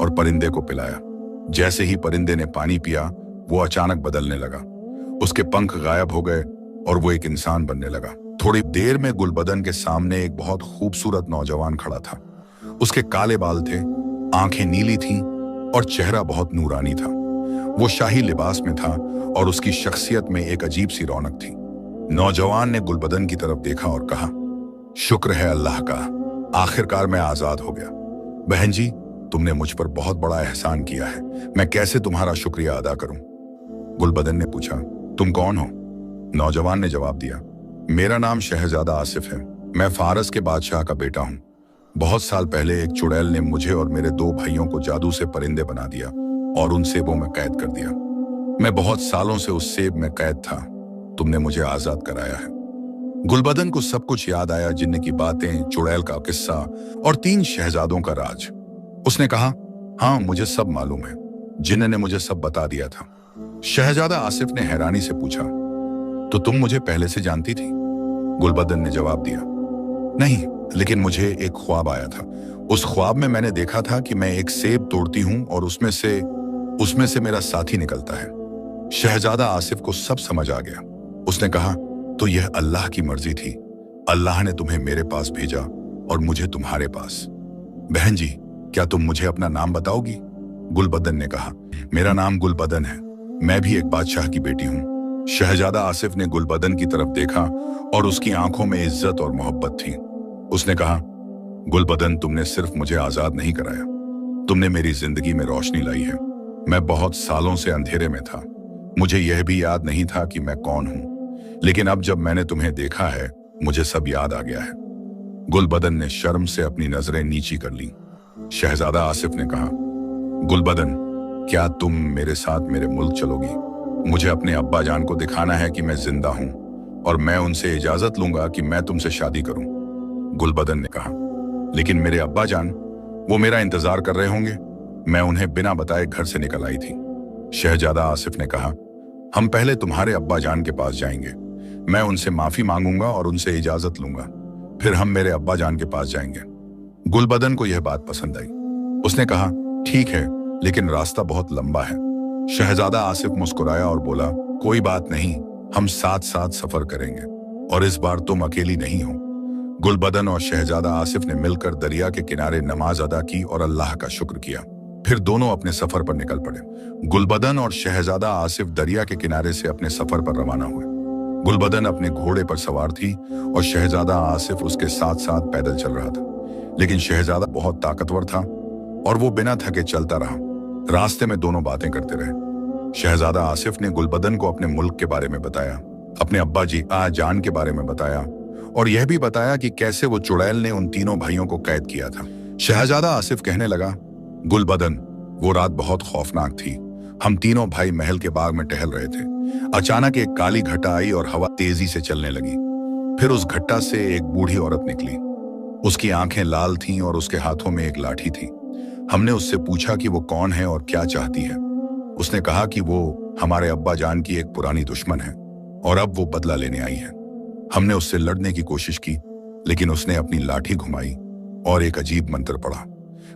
और परिंदे को पिलाया। जैसे ही परिंदे ने पानी पिया, वो अचानक बदलने लगा। उसके पंख गायब हो गए और वो एक इंसान बनने लगा। थोड़ी देर में गुलबदन के सामने एक बहुत खूबसूरत नौजवान खड़ा था। उसके काले बाल थे, आंखें नीली थीं और चेहरा बहुत नूरानी था। वो शाही लिबास में था और उसकी शख्सियत में एक अजीब सी रौनक थी। नौजवान ने गुलबदन की तरफ देखा और कहा, शुक्र है अल्लाह का, आखिरकार मैं आजाद हो गया। बहन जी, तुमने मुझ पर बहुत बड़ा एहसान किया है। मैं कैसे तुम्हारा शुक्रिया अदा करूं? गुलबदन ने पूछा, तुम कौन हो? नौजवान ने जवाब दिया, मेरा नाम शहजादा आसिफ है। मैं फारस के बादशाह का बेटा हूं। बहुत साल पहले एक चुड़ैल ने मुझे और मेरे 2 भाइयों को जादू से परिंदे बना दिया और उन सेबों में कैद कर दिया। मैं बहुत सालों से उस सेब में कैद था। तुमने मुझे आजाद कराया है। गुलबदन को सब कुछ याद आया, जिन्न की बातें, चुड़ैल का किस्सा और 3 शहजादों का राज। उसने कहा, हाँ, मुझे सब मालूम है। जिन्न ने मुझे सब बता दिया था। शहजादा आसिफ ने हैरानी से पूछा, तो तुम मुझे पहले से जानती थी? गुलबदन ने जवाब दिया, नहीं, लेकिन मुझे एक ख्वाब आया था। उस ख्वाब में मैंने देखा था कि मैं एक सेब तोड़ती हूं और उसमें से मेरा साथी निकलता है। शहजादा आसिफ को सब समझ आ गया। उसने कहा, तो यह अल्लाह की मर्जी थी। अल्लाह ने तुम्हें मेरे पास भेजा और मुझे तुम्हारे पास। बहन जी, क्या तुम मुझे अपना नाम बताओगी? गुलबदन ने कहा, मेरा नाम गुलबदन है। मैं भी एक बादशाह की बेटी हूँ। शहजादा आसिफ ने गुलबदन की तरफ देखा और उसकी आंखों में इज्जत और मोहब्बत थी। उसने कहा, गुलबदन, तुमने सिर्फ मुझे आजाद नहीं कराया, तुमने मेरी जिंदगी में रोशनी लाई है। मैं बहुत सालों से अंधेरे में था, मुझे यह भी याद नहीं था कि मैं कौन हूं, लेकिन अब जब मैंने तुम्हें देखा है मुझे सब याद आ गया है। गुलबदन ने शर्म से अपनी नजरें नीची कर ली। शहजादा आसिफ ने कहा, गुलबदन, क्या तुम मेरे साथ मेरे मुल्क चलोगी? मुझे अपने अब्बा जान को दिखाना है कि मैं जिंदा हूं और मैं उनसे इजाजत लूंगा कि मैं तुमसे शादी करूं। गुलबदन ने कहा, लेकिन मेरे अब्बा जान, वो मेरा इंतजार कर रहे होंगे। मैं उन्हें बिना बताए घर से निकल आई थी। शहजादा आसिफ ने कहा, हम पहले तुम्हारे अब्बा जान के पास जाएंगे, मैं उनसे माफी मांगूंगा और उनसे इजाजत लूंगा, फिर हम मेरे अब्बा जान के पास जाएंगे। गुलबदन को यह बात पसंद आई। उसने कहा, ठीक है, लेकिन रास्ता बहुत लंबा है। शहजादा आसिफ मुस्कुराया और बोला, कोई बात नहीं, हम साथ साथ सफर करेंगे और इस बार तुम अकेली नहीं हो। गुलबदन और शहजादा आसिफ ने मिलकर दरिया के किनारे नमाज अदा की और अल्लाह का शुक्र किया। फिर दोनों अपने सफर पर निकल पड़े। गुलबदन और शहजादा आसिफ दरिया के किनारे से अपने सफर पर रवाना हुए। गुलबदन अपने घोड़े पर सवार थी और शहजादा आसिफ उसके साथ साथ पैदल चल रहा था, लेकिन शहजादा बहुत ताकतवर था और वो बिना थके चलता रहा। रास्ते में दोनों बातें करते रहे। शहजादा आसिफ ने गुलबदन को अपने मुल्क के बारे में बताया, अपने अब्बा जी जान के बारे में बताया और यह भी बताया कि कैसे वो चुड़ैल ने उन तीनों भाइयों को कैद किया था। शहजादा आसिफ कहने लगा, गुलबदन, वो रात बहुत खौफनाक थी। हम तीनों भाई महल के बाग में टहल रहे थे। अचानक एक काली घटा आई और हवा तेजी से चलने लगी। फिर उस घटा से एक बूढ़ी औरत निकली। उसकी आंखें लाल थीं और उसके हाथों में एक लाठी थी। हमने उससे पूछा कि वो कौन है और क्या चाहती है। उसने कहा कि वो हमारे अब्बा जान की एक पुरानी दुश्मन है और अब वो बदला लेने आई है। हमने उससे लड़ने की कोशिश की, लेकिन उसने अपनी लाठी घुमाई और एक अजीब मंत्र पढ़ा।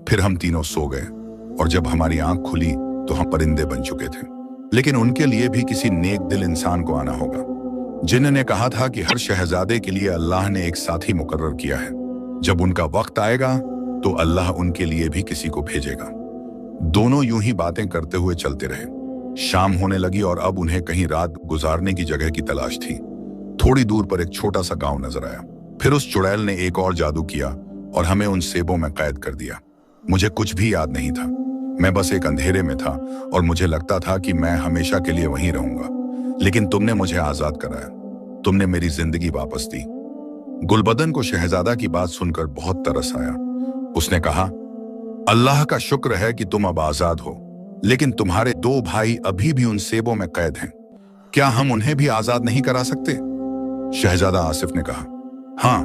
फिर हम तीनों सो गए और जब हमारी आंख खुली तो हम परिंदे बन चुके थे। लेकिन उनके लिए भी किसी नेक दिल इंसान को आना होगा। जिन्न ने कहा था कि हर शहजादे के लिए अल्लाह ने एक साथी मुकर्रर किया है। जब उनका वक्त आएगा तो अल्लाह उनके लिए भी किसी को भेजेगा। दोनों यूं ही बातें करते हुए चलते रहे। शाम होने लगी और अब उन्हें कहीं रात गुजारने की जगह की तलाश थी। थोड़ी दूर पर एक छोटा सा गांव नजर आया। फिर उस चुड़ैल ने एक और जादू किया और हमें उन सेबों में कैद कर दिया। मुझे कुछ भी याद नहीं था, मैं बस एक अंधेरे में था और मुझे लगता था कि मैं हमेशा के लिए वहीं रहूंगा। लेकिन तुमने मुझे आजाद कराया, तुमने मेरी जिंदगी वापस दी। गुलबदन को शहजादा की बात सुनकर बहुत तरस आया। उसने कहा, अल्लाह का शुक्र है कि तुम अब आजाद हो, लेकिन तुम्हारे दो भाई अभी भी उन सेबों में कैद हैं। क्या हम उन्हें भी आजाद नहीं करा सकते? शहजादा आसिफ ने कहा, हाँ,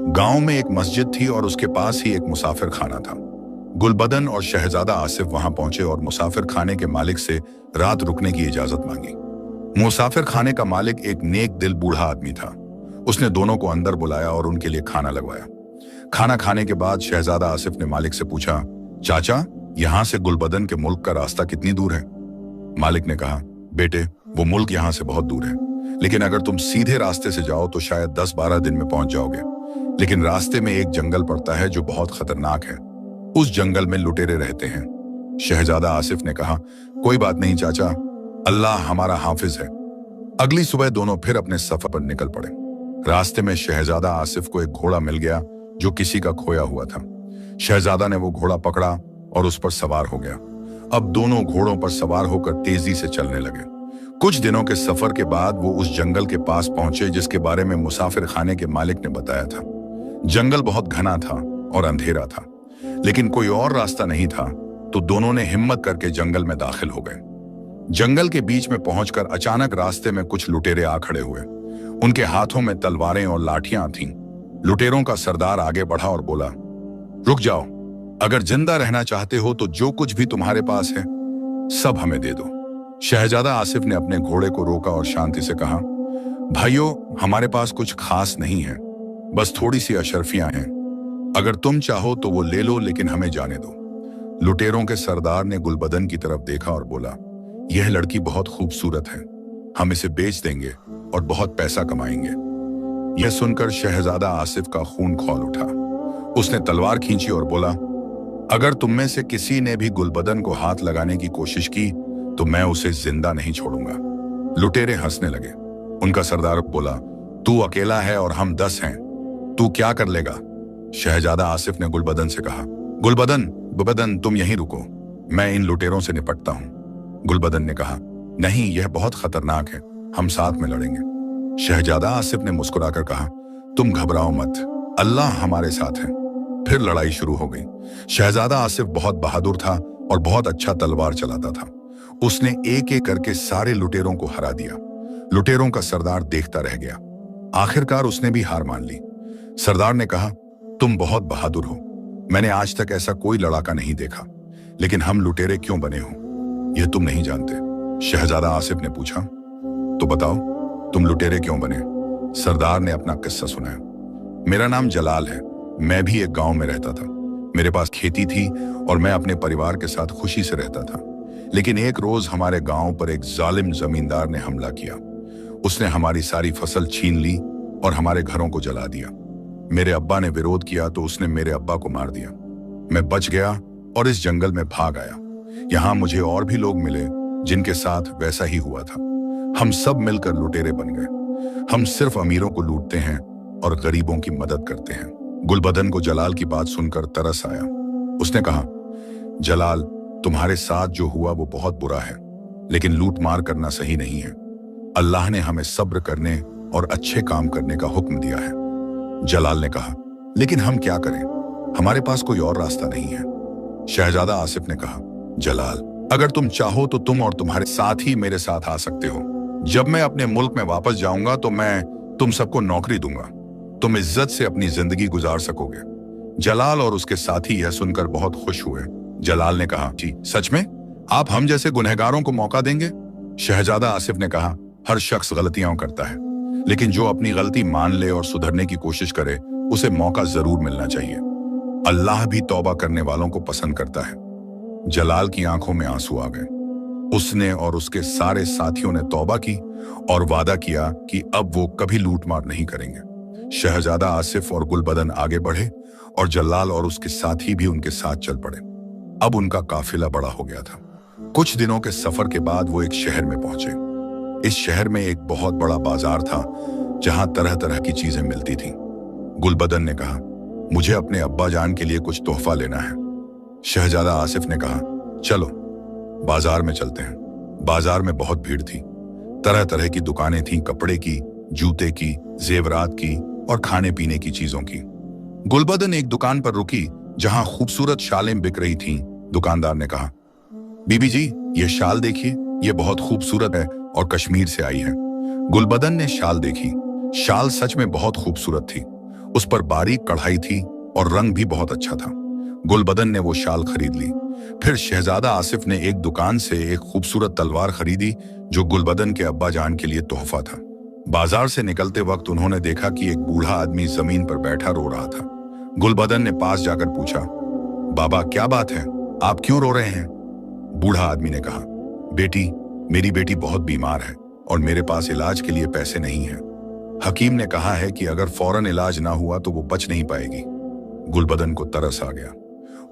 गांव में एक मस्जिद थी और उसके पास ही एक मुसाफिर खाना था। गुलबदन और शहजादा आसिफ वहां पहुंचे और मुसाफिर खाने के मालिक से रात रुकने की इजाजत मांगी। मुसाफिर खाने का मालिक एक नेक दिल बूढ़ा आदमी था। उसने दोनों को अंदर बुलाया और उनके लिए खाना लगवाया। खाना खाने के बाद शहजादा आसिफ ने मालिक से पूछा, चाचा, यहां से गुलबदन के मुल्क का रास्ता कितनी दूर है? मालिक ने कहा, बेटे, वो मुल्क यहां से बहुत दूर है, लेकिन अगर तुम सीधे रास्ते से जाओ तो शायद 10-12 दिन में पहुंच जाओगे। लेकिन रास्ते में एक जंगल पड़ता है जो बहुत खतरनाक है। उस जंगल में लुटेरे रहते हैं। शहजादा आसिफ ने कहा, कोई बात नहीं चाचा, अल्लाह हमारा हाफिज है। अगली सुबह दोनों फिर अपने सफर पर निकल पड़े। रास्ते में शहजादा आसिफ को एक घोड़ा मिल गया जो किसी का खोया हुआ था। शहजादा ने वो घोड़ा पकड़ा और उस पर सवार हो गया। अब दोनों घोड़ों पर सवार होकर तेजी से चलने लगे। कुछ दिनों के सफर के बाद वो उस जंगल के पास पहुंचे जिसके बारे में मुसाफिर खाने के मालिक ने बताया था। जंगल बहुत घना था और अंधेरा था, लेकिन कोई और रास्ता नहीं था, तो दोनों ने हिम्मत करके जंगल में दाखिल हो गए। जंगल के बीच में पहुंचकर अचानक रास्ते में कुछ लुटेरे आ खड़े हुए। उनके हाथों में तलवारें और लाठियां थीं। लुटेरों का सरदार आगे बढ़ा और बोला, रुक जाओ, अगर जिंदा रहना चाहते हो तो जो कुछ भी तुम्हारे पास है सब हमें दे दो। शहजादा आसिफ ने अपने घोड़े को रोका और शांति से कहा, भाइयों, हमारे पास कुछ खास नहीं है, बस थोड़ी सी अशरफियां हैं। अगर तुम चाहो तो वो ले लो, लेकिन हमें जाने दो। लुटेरों के सरदार ने गुलबदन की तरफ देखा और बोला, यह लड़की बहुत खूबसूरत है, हम इसे बेच देंगे और बहुत पैसा कमाएंगे। यह सुनकर शहजादा आसिफ का खून खौल उठा। उसने तलवार खींची और बोला, अगर तुम में से किसी ने भी गुलबदन को हाथ लगाने की कोशिश की तो मैं उसे जिंदा नहीं छोड़ूंगा। लुटेरे हंसने लगे। उनका सरदार बोला, तू अकेला है और हम 10 हैं, तू क्या कर लेगा? शहजादा आसिफ ने गुलबदन से कहा, गुलबदन गुलबदन तुम यहीं रुको, मैं इन लुटेरों से निपटता हूँ। गुलबदन ने कहा, नहीं, यह बहुत खतरनाक है, हम साथ में लड़ेंगे। शहजादा आसिफ ने मुस्कुराकर कहा, तुम घबराओ मत, अल्लाह हमारे साथ है। फिर लड़ाई शुरू हो गई। शहजादा आसिफ बहुत बहादुर था और बहुत अच्छा तलवार चलाता था। उसने एक एक करके सारे लुटेरों को हरा दिया। लुटेरों का सरदार देखता रह गया। आखिरकार उसने भी हार मान ली। सरदार ने कहा, तुम बहुत बहादुर हो, मैंने आज तक ऐसा कोई लड़ाका नहीं देखा, लेकिन हम लुटेरे क्यों बने हो यह तुम नहीं जानते। शहजादा आसिफ ने पूछा, तो बताओ तुम लुटेरे क्यों बने। सरदार ने अपना किस्सा सुनाया। मेरा नाम जलाल है, मैं भी एक गांव में रहता था। मेरे पास खेती थी और मैं अपने परिवार के साथ खुशी से रहता था। लेकिन एक रोज हमारे गांव पर एक जालिम जमींदार ने हमला किया। उसने हमारी सारी फसल छीन ली और हमारे घरों को जला दिया। मेरे अब्बा ने विरोध किया तो उसने मेरे अब्बा को मार दिया। मैं बच गया और इस जंगल में भाग आया। यहाँ मुझे और भी लोग मिले जिनके साथ वैसा ही हुआ था। हम सब मिलकर लुटेरे बन गए। हम सिर्फ अमीरों को लूटते हैं और गरीबों की मदद करते हैं। गुलबदन को जलाल की बात सुनकर तरस आया। उसने कहा, जलाल, तुम्हारे साथ जो हुआ वो बहुत बुरा है, लेकिन लूट मार करना सही नहीं है। अल्लाह ने हमें सब्र करने और अच्छे काम करने का हुक्म दिया है। जलाल ने कहा, लेकिन हम क्या करें, हमारे पास कोई और रास्ता नहीं है। शहजादा आसिफ ने कहा, जलाल, अगर तुम चाहो तो तुम और तुम्हारे साथी मेरे साथ आ सकते हो। जब मैं अपने मुल्क में वापस जाऊंगा तो मैं तुम सबको नौकरी दूंगा। तुम इज्जत से अपनी जिंदगी गुजार सकोगे। जलाल और उसके साथी यह सुनकर बहुत खुश हुए। जलाल ने कहा, जी सच में आप हम जैसे गुनहगारों को मौका देंगे। शहजादा आसिफ ने कहा, हर शख्स गलतियां करता है, लेकिन जो अपनी गलती मान ले और सुधरने की कोशिश करे उसे मौका जरूर मिलना चाहिए। अल्लाह भी तौबा करने वालों को पसंद करता है। जलाल की आंखों में आंसू आ गए। उसने और उसके सारे साथियों ने तौबा की और वादा किया कि अब वो कभी लूटमार नहीं करेंगे। शहजादा आसिफ और गुलबदन आगे बढ़े और जलाल और उसके साथी भी उनके साथ चल पड़े। अब उनका काफिला बड़ा हो गया था। कुछ दिनों के सफर के बाद वो एक शहर में पहुंचे। इस शहर में एक बहुत बड़ा बाजार था जहां तरह तरह की चीजें मिलती थीं। गुलबदन ने कहा, मुझे अपने अब्बा जान के लिए कुछ तोहफा लेना है। शहजादा आसिफ ने कहा, चलो बाजार में चलते हैं। बाजार में बहुत भीड़ थी। तरह तरह की दुकानें थीं, कपड़े की, जूते की, जेवरात की और खाने पीने की चीजों की। गुलबदन एक दुकान पर रुकी जहां खूबसूरत शालें बिक रही थीं। दुकानदार ने कहा, बीबी जी, ये शाल देखिए, ये बहुत खूबसूरत है और कश्मीर से आई है। गुलबदन ने शाल देखी। शाल सच में बहुत खूबसूरत थी। उस पर बारीक कढ़ाई थी और रंग भी बहुत अच्छा था। गुलबदन ने वो शाल खरीद ली। फिर शहजादा आसिफ ने एक दुकान से एक खूबसूरत तलवार खरीदी जो गुलबदन के अब्बा जान के लिए तोहफा था। बाजार से निकलते वक्त उन्होंने देखा कि एक बूढ़ा आदमी जमीन पर बैठा रो रहा था। गुलबदन ने पास जाकर पूछा, बाबा क्या बात है, आप क्यों रो रहे हैं। बूढ़ा आदमी ने कहा, बेटी, मेरी बेटी बहुत बीमार है और मेरे पास इलाज के लिए पैसे नहीं है। हकीम ने कहा है कि अगर फौरन इलाज ना हुआ तो वो बच नहीं पाएगी। गुलबदन को तरस आ गया।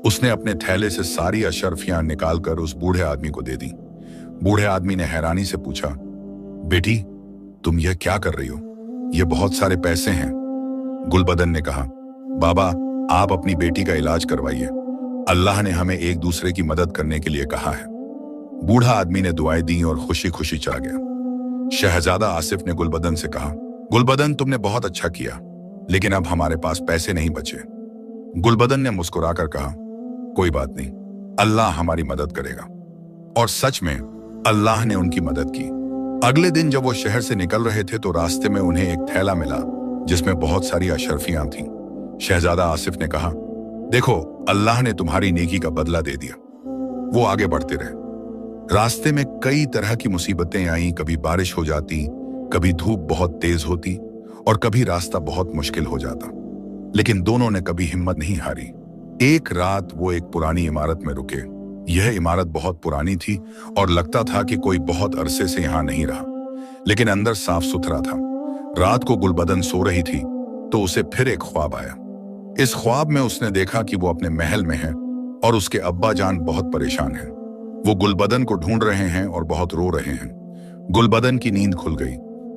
उसने अपने थैले से सारी अशर्फियां निकालकर उस बूढ़े आदमी को दे दी। बूढ़े आदमी ने हैरानी से पूछा, बेटी, तुम यह क्या कर रही हो, ये बहुत सारे पैसे हैं। गुलबदन ने कहा, बाबा, आप अपनी बेटी का इलाज करवाइए। अल्लाह ने हमें एक दूसरे की मदद करने के लिए कहा है। बूढ़ा आदमी ने दुआएं दी और खुशी खुशी चला गया। शहजादा आसिफ ने गुलबदन से कहा, गुलबदन, तुमने बहुत अच्छा किया, लेकिन अब हमारे पास पैसे नहीं बचे। गुलबदन ने मुस्कुराकर कहा, कोई बात नहीं, अल्लाह हमारी मदद करेगा। और सच में अल्लाह ने उनकी मदद की। अगले दिन जब वो शहर से निकल रहे थे तो रास्ते में उन्हें एक थैला मिला जिसमें बहुत सारी अशर्फियां थीं। शहजादा आसिफ ने कहा, देखो, अल्लाह ने तुम्हारी नेकी का बदला दे दिया। वो आगे बढ़ते रहे। रास्ते में कई तरह की मुसीबतें आईं। कभी बारिश हो जाती, कभी धूप बहुत तेज होती और कभी रास्ता बहुत मुश्किल हो जाता, लेकिन दोनों ने कभी हिम्मत नहीं हारी। एक रात वो एक पुरानी इमारत में रुके। यह इमारत बहुत पुरानी थी और लगता था कि कोई बहुत अरसे से यहाँ नहीं रहा, लेकिन अंदर साफ सुथरा था। रात को गुलबदन सो रही थी तो उसे फिर एक ख्वाब आया। इस ख्वाब में उसने देखा कि वो अपने महल में है और उसके अब्बा जान बहुत परेशान हैं। वो गुलबदन को ढूंढ रहे हैं और बहुत रो रहे हैं। गुलबदन की नींद खुल गई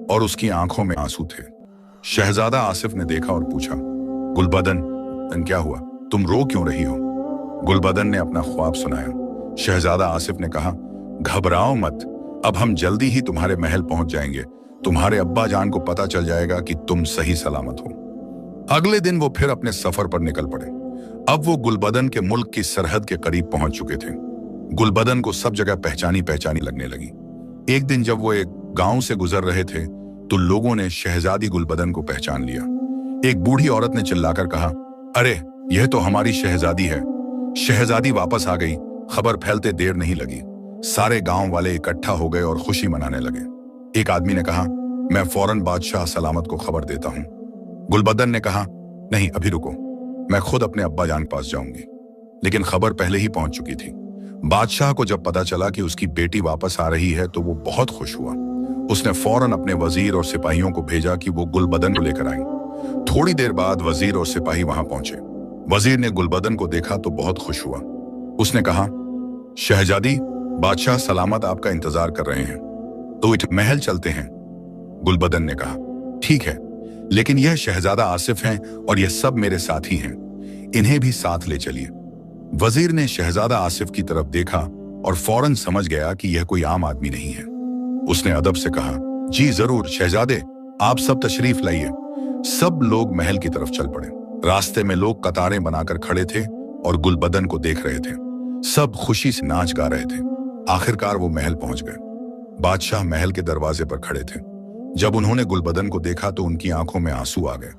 और उसकी आंखों में आंसू थे। शहजादा आसिफ ने देखा और पूछा, गुलबदन, क्या हुआ, तुम रो क्यों रही हो? गुलबदन ने अपना ख्वाब सुनाया। शहजादा आसिफ ने कहा, घबराओ मत, अब हम जल्दी ही तुम्हारे महल पहुंच जाएंगे। तुम्हारे अब्बा जान को पता चल जाएगा कि तुम सही सलामत हो। अगले दिन वो फिर अपने सफर पर निकल पड़े। अब वो गुलबदन के मुल्क की सरहद के करीब पहुंच चुके थे। गुलबदन को सब जगह पहचानी पहचानी लगने लगी। एक दिन जब वो एक गांव से गुजर रहे थे तो लोगों ने शहजादी गुलबदन को पहचान लिया। एक बूढ़ी औरत ने चिल्लाकर कहा, अरे यह तो हमारी शहजादी है। शहजादी वापस आ गई। खबर फैलते देर नहीं लगी। सारे गांव वाले इकट्ठा हो गए और खुशी मनाने लगे। एक आदमी ने कहा, मैं फौरन बादशाह सलामत को खबर देता हूं। गुलबदन ने कहा, नहीं अभी रुको, मैं खुद अपने अब्बा जान के पास जाऊंगी। लेकिन खबर पहले ही पहुंच चुकी थी। बादशाह को जब पता चला कि उसकी बेटी वापस आ रही है तो वो बहुत खुश हुआ। उसने फौरन अपने वजीर और सिपाहियों को भेजा कि वो गुलबदन को लेकर आएं। थोड़ी देर बाद वजीर और सिपाही वहां पहुंचे। वजीर ने गुलबदन को देखा तो बहुत खुश हुआ। उसने कहा, शहजादी, बादशाह सलामत आपका इंतजार कर रहे हैं, तो इट महल चलते हैं। गुलबदन ने कहा, ठीक है, लेकिन यह शहजादा आसिफ हैं और यह सब मेरे साथी हैं, इन्हें भी साथ ले चलिए। वजीर ने शहजादा आसिफ की तरफ देखा और फौरन समझ गया कि यह कोई आम आदमी नहीं है। उसने अदब से कहा, जी जरूर शहजादे, आप सब तशरीफ लाइए। सब लोग महल की तरफ चल पड़े। रास्ते में लोग कतारें बनाकर खड़े थे और गुलबदन को देख रहे थे। सब खुशी से नाच गा रहे थे। आखिरकार वो महल पहुंच गए। बादशाह महल के दरवाजे पर खड़े थे। जब उन्होंने गुलबदन को देखा तो उनकी आंखों में आंसू आ गए।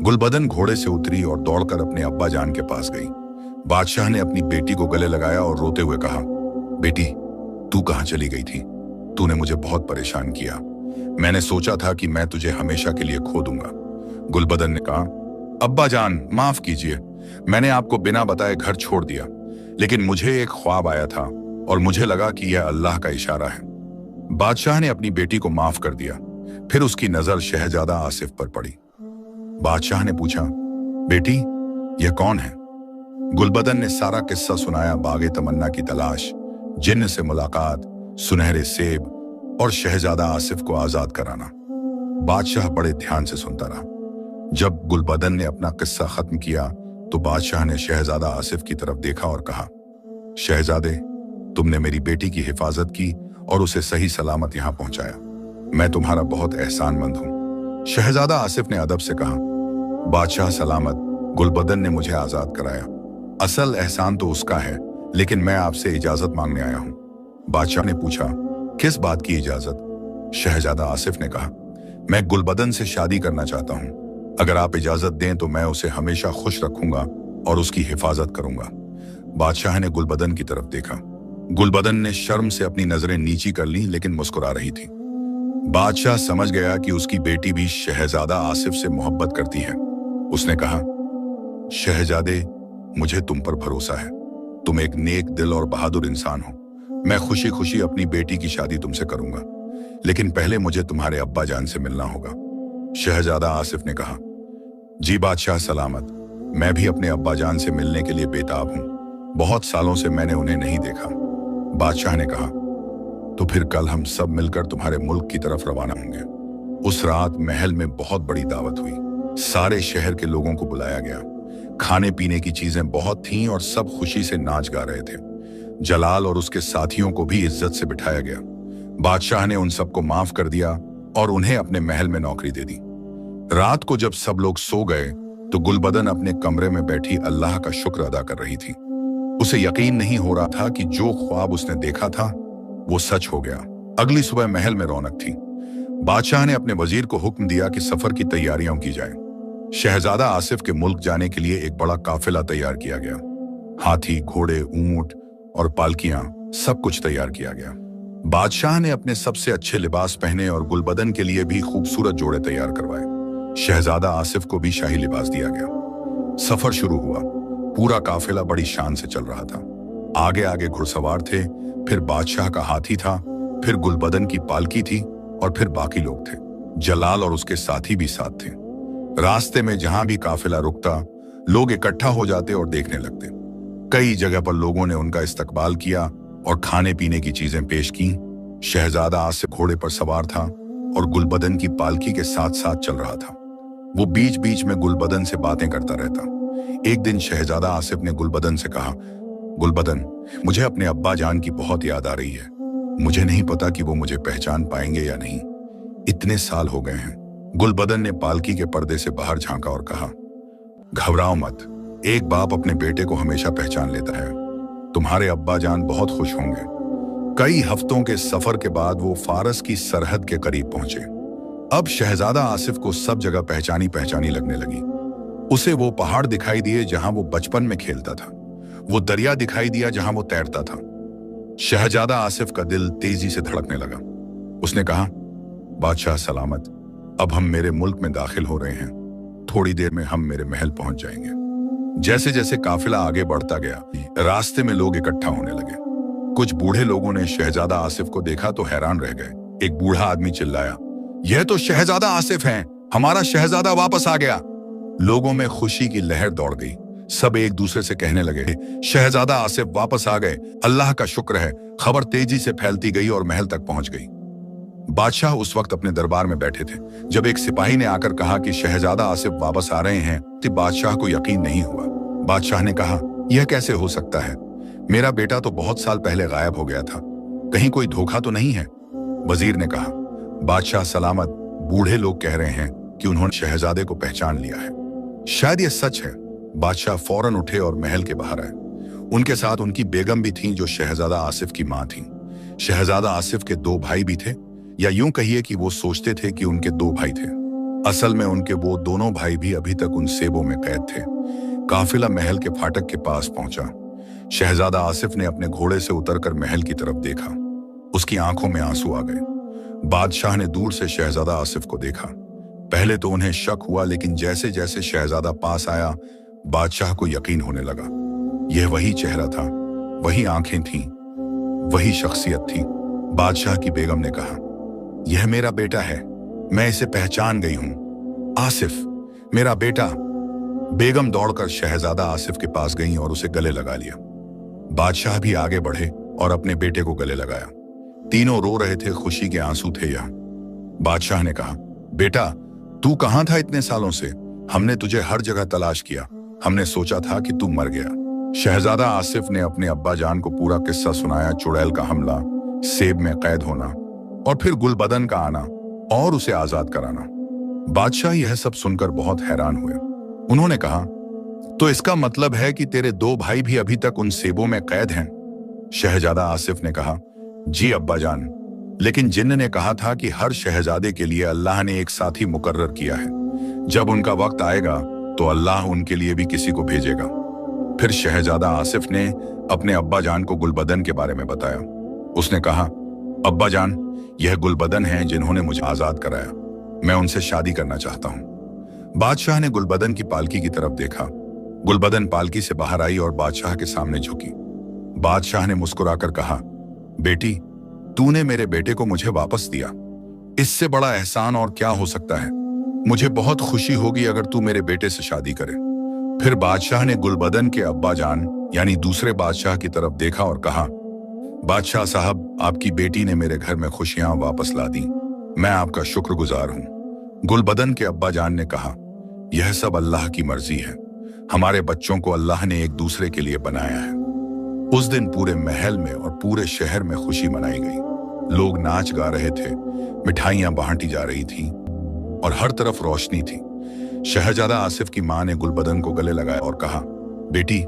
गुलबदन घोड़े से उतरी और दौड़कर अपने अब्बा जान के पास गई। बादशाह ने अपनी बेटी को गले लगाया और रोते हुए कहा, बेटी, तू कहां चली गई थी? तूने मुझे बहुत परेशान किया। मैंने सोचा था कि मैं तुझे हमेशा के लिए खो दूंगा। गुलबदन ने कहा, अब्बा जान माफ कीजिए, मैंने आपको बिना बताए घर छोड़ दिया, लेकिन मुझे एक ख्वाब आया था और मुझे लगा कि यह अल्लाह का इशारा है। बादशाह ने अपनी बेटी को माफ कर दिया। फिर उसकी नजर शहजादा आसिफ पर पड़ी। बादशाह ने पूछा, बेटी, यह कौन है? गुलबदन ने सारा किस्सा सुनाया। बागे तमन्ना की तलाश, जिन्न से मुलाकात, सुनहरे सेब और शहजादा आसिफ को आजाद कराना। बादशाह बड़े ध्यान से सुनता रहा। जब गुलबदन ने अपना किस्सा खत्म किया तो बादशाह ने शहजादा आसिफ की तरफ देखा और कहा, शहजादे, तुमने मेरी बेटी की हिफाजत की और उसे सही सलामत यहां पहुंचाया। मैं तुम्हारा बहुत एहसानमंद हूं। शहजादा आसिफ ने अदब से कहा, बादशाह सलामत, गुलबदन ने मुझे आजाद कराया। असल एहसान तो उसका है, लेकिन मैं आपसे इजाजत मांगने आया हूं। बादशाह ने पूछा, किस बात की इजाजत? शहजादा आसिफ ने कहा, मैं गुलबदन से शादी करना चाहता हूं। अगर आप इजाजत दें तो मैं उसे हमेशा खुश रखूंगा और उसकी हिफाजत करूंगा। बादशाह ने गुलबदन की तरफ देखा। गुलबदन ने शर्म से अपनी नजरें नीची कर ली, लेकिन मुस्कुरा रही थी। बादशाह समझ गया कि उसकी बेटी भी शहजादा आसिफ से मोहब्बत करती है। उसने कहा, शहजादे, मुझे तुम पर भरोसा है। तुम एक नेक दिल और बहादुर इंसान हो। मैं खुशी खुशी अपनी बेटी की शादी तुमसे करूंगा, लेकिन पहले मुझे तुम्हारे अब्बा जान से मिलना होगा। शहजादा आसिफ ने कहा, जी बादशाह सलामत, मैं भी अपने अब्बा जान से मिलने के लिए बेताब हूं। बहुत सालों से मैंने उन्हें नहीं देखा। बादशाह ने कहा, तो फिर कल हम सब मिलकर तुम्हारे मुल्क की तरफ रवाना होंगे। उस रात महल में बहुत बड़ी दावत हुई। सारे शहर के लोगों को बुलाया गया। खाने पीने की चीजें बहुत थीं और सब खुशी से नाच गा रहे थे। जलाल और उसके साथियों को भी इज्जत से बिठाया गया। बादशाह ने उन सबको माफ कर दिया और उन्हें अपने महल में नौकरी दे दी। रात को जब सब लोग सो गए तो गुलबदन अपने कमरे में बैठी अल्लाह का शुक्र अदा कर रही थी। उसे यकीन नहीं हो रहा था कि जो ख्वाब उसने देखा था वो सच हो गया। अगली सुबह महल में रौनक थी। बादशाह ने अपने वजीर को हुक्म दिया कि सफर की तैयारियां की जाएं। शहजादा आसिफ के मुल्क जाने के लिए एक बड़ा काफिला तैयार किया गया। हाथी, घोड़े, ऊंट और पालकियां, सब कुछ तैयार किया गया। बादशाह ने अपने सबसे अच्छे लिबास पहने और गुलबदन के लिए भी खूबसूरत जोड़े तैयार करवाए। शहजादा आसिफ को भी शाही लिबास दिया गया। सफर शुरू हुआ। पूरा काफिला बड़ी शान से चल रहा था। आगे आगे घुड़सवार थे, फिर बादशाह का हाथी था, फिर गुलबदन की पालकी थी और फिर बाकी लोग थे। जलाल और उसके साथी भी साथ थे। रास्ते में जहां भी काफिला रुकता, लोग इकट्ठा हो जाते और देखने लगते। कई जगह पर लोगों ने उनका इस्तकबाल किया और खाने पीने की चीजें पेश की। शहजादा आसिफ घोड़े पर सवार था और गुलबदन की पालकी के साथ साथ चल रहा था। वो बीच बीच में गुलबदन से बातें करता रहता। एक दिन शहजादा आसिफ ने गुलबदन से कहा, गुलबदन, मुझे अपने अब्बा जान की बहुत याद आ रही है। मुझे नहीं पता कि वो मुझे पहचान पाएंगे या नहीं। इतने साल हो गए हैं। गुलबदन ने पालकी के पर्दे से बाहर झांका और कहा, घबराओ मत, एक बाप अपने बेटे को हमेशा पहचान लेता है। तुम्हारे अब्बा जान बहुत खुश होंगे। कई हफ्तों के सफर के बाद वो फारस की सरहद के करीब पहुंचे। अब शहजादा आसिफ को सब जगह पहचानी पहचानी लगने लगी। उसे वो पहाड़ दिखाई दिए जहां वो बचपन में खेलता था, वो दरिया दिखाई दिया जहां वो तैरता था। शहजादा आसिफ का दिल तेजी से धड़कने लगा। उसने कहा, बादशाह सलामत, अब हम मेरे मुल्क में दाखिल हो रहे हैं। थोड़ी देर में हम मेरे महल पहुंच जाएंगे। जैसे जैसे काफिला आगे बढ़ता गया, रास्ते में लोग इकट्ठा होने लगे। कुछ बूढ़े लोगों ने शहजादा आसिफ को देखा तो हैरान रह गए। एक बूढ़ा आदमी चिल्लाया, यह तो शहजादा आसिफ हैं, हमारा शहजादा वापस आ गया। लोगों में खुशी की लहर दौड़ गई। सब एक दूसरे से कहने लगे, शहजादा आसिफ वापस आ गए, अल्लाह का शुक्र है। खबर तेजी से फैलती गई और महल तक पहुंच गई। बादशाह उस वक्त अपने दरबार में बैठे थे। जब एक सिपाही ने आकर कहा कि शहजादा आसिफ वापस आ रहे हैं, तो बादशाह को यकीन नहीं हुआ। बादशाह ने कहा, यह कैसे हो सकता है? मेरा बेटा तो बहुत साल पहले गायब हो गया था, कहीं कोई धोखा तो नहीं है? वजीर ने कहा, बादशाह सलामत, बूढ़े लोग कह रहे हैं कि उन्होंने शहजादे को पहचान लिया है। शायद यह सच है। बादशाह फौरन उठे और महल के बाहर आए। उनके साथ उनकी बेगम भी थी, जो शहजादा आसिफ की मां थी। शहजादा आसिफ के दो भाई भी थे, या यूं कहिए कि वो सोचते थे कि उनके दो भाई थे। असल में उनके वो दोनों भाई भी अभी तक उन सेबों में कैद थे। काफिला महल के फाटक के पास पहुंचा। शहजादा आसिफ ने अपने घोड़े से उतरकर महल की तरफ देखा। उसकी आंखों में आंसू आ गए। बादशाह ने दूर से शहजादा आसिफ को देखा। पहले तो उन्हें शक हुआ, लेकिन जैसे जैसे शहजादा पास आया, बादशाह को यकीन होने लगा। यह वही चेहरा था, वही आंखें थीं, वही शख्सियत थी। बादशाह की बेगम ने कहा, यह मेरा बेटा है, मैं इसे पहचान गई हूं। आसिफ, मेरा बेटा। बेगम दौड़कर शहजादा आसिफ के पास गई और उसे गले लगा लिया। बादशाह भी आगे बढ़े और अपने बेटे को गले लगाया। तीनों रो रहे थे, खुशी के आंसू थे यहाँ। बादशाह ने कहा, बेटा, तू कहां था इतने सालों से? हमने तुझे हर जगह तलाश किया। हमने सोचा था कि तू मर गया। शहजादा आसिफ ने अपने अब्बा जान को पूरा किस्सा सुनाया। चुड़ैल का हमला, सेब में कैद होना, और फिर गुलबदन का आना और उसे आजाद कराना। बादशाह यह सब सुनकर बहुत हैरान हुए। उन्होंने कहा, तो इसका मतलब है कि तेरे दो भाई भी अभी तक उन सेबों में कैद हैं? शहजादा आसिफ ने कहा, जी अब्बा जान, लेकिन जिन्न ने कहा था कि हर शहजादे के लिए अल्लाह ने एक साथी मुकर्रर किया है। जब उनका वक्त आएगा तो अल्लाह उनके लिए भी किसी को भेजेगा। फिर शहजादा आसिफ ने अपने अब्बा जान को गुलबदन के बारे में बताया। उसने कहा, अब्बा जान, यह गुलबदन हैं जिन्होंने मुझे आजाद कराया। मैं उनसे शादी करना चाहता हूं। बादशाह ने गुलबदन की पालकी की तरफ देखा। गुलबदन पालकी से बाहर आई और बादशाह के सामने झुकी। बादशाह ने मुस्कुराकर कहा, बेटी, तूने मेरे बेटे को मुझे वापस दिया। इससे बड़ा एहसान और क्या हो सकता है? मुझे बहुत खुशी होगी अगर तू मेरे बेटे से शादी करे। फिर बादशाह ने गुलबदन के अब्बा जान यानी दूसरे बादशाह की तरफ देखा और कहा, बादशाह साहब, आपकी बेटी ने मेरे घर में खुशियां वापस ला दी। मैं आपका शुक्रगुजार हूं। गुलबदन के अब्बा जान ने कहा, यह सब अल्लाह की मर्जी है। हमारे बच्चों को अल्लाह ने एक दूसरे के लिए बनाया है। उस दिन पूरे महल में और पूरे शहर में खुशी मनाई गई। लोग नाच गा रहे थे, मिठाइयां बांटी जा रही थीं और हर तरफ रोशनी थी। शहजादा आसिफ की मां ने गुलबदन को गले लगाया और कहा, बेटी,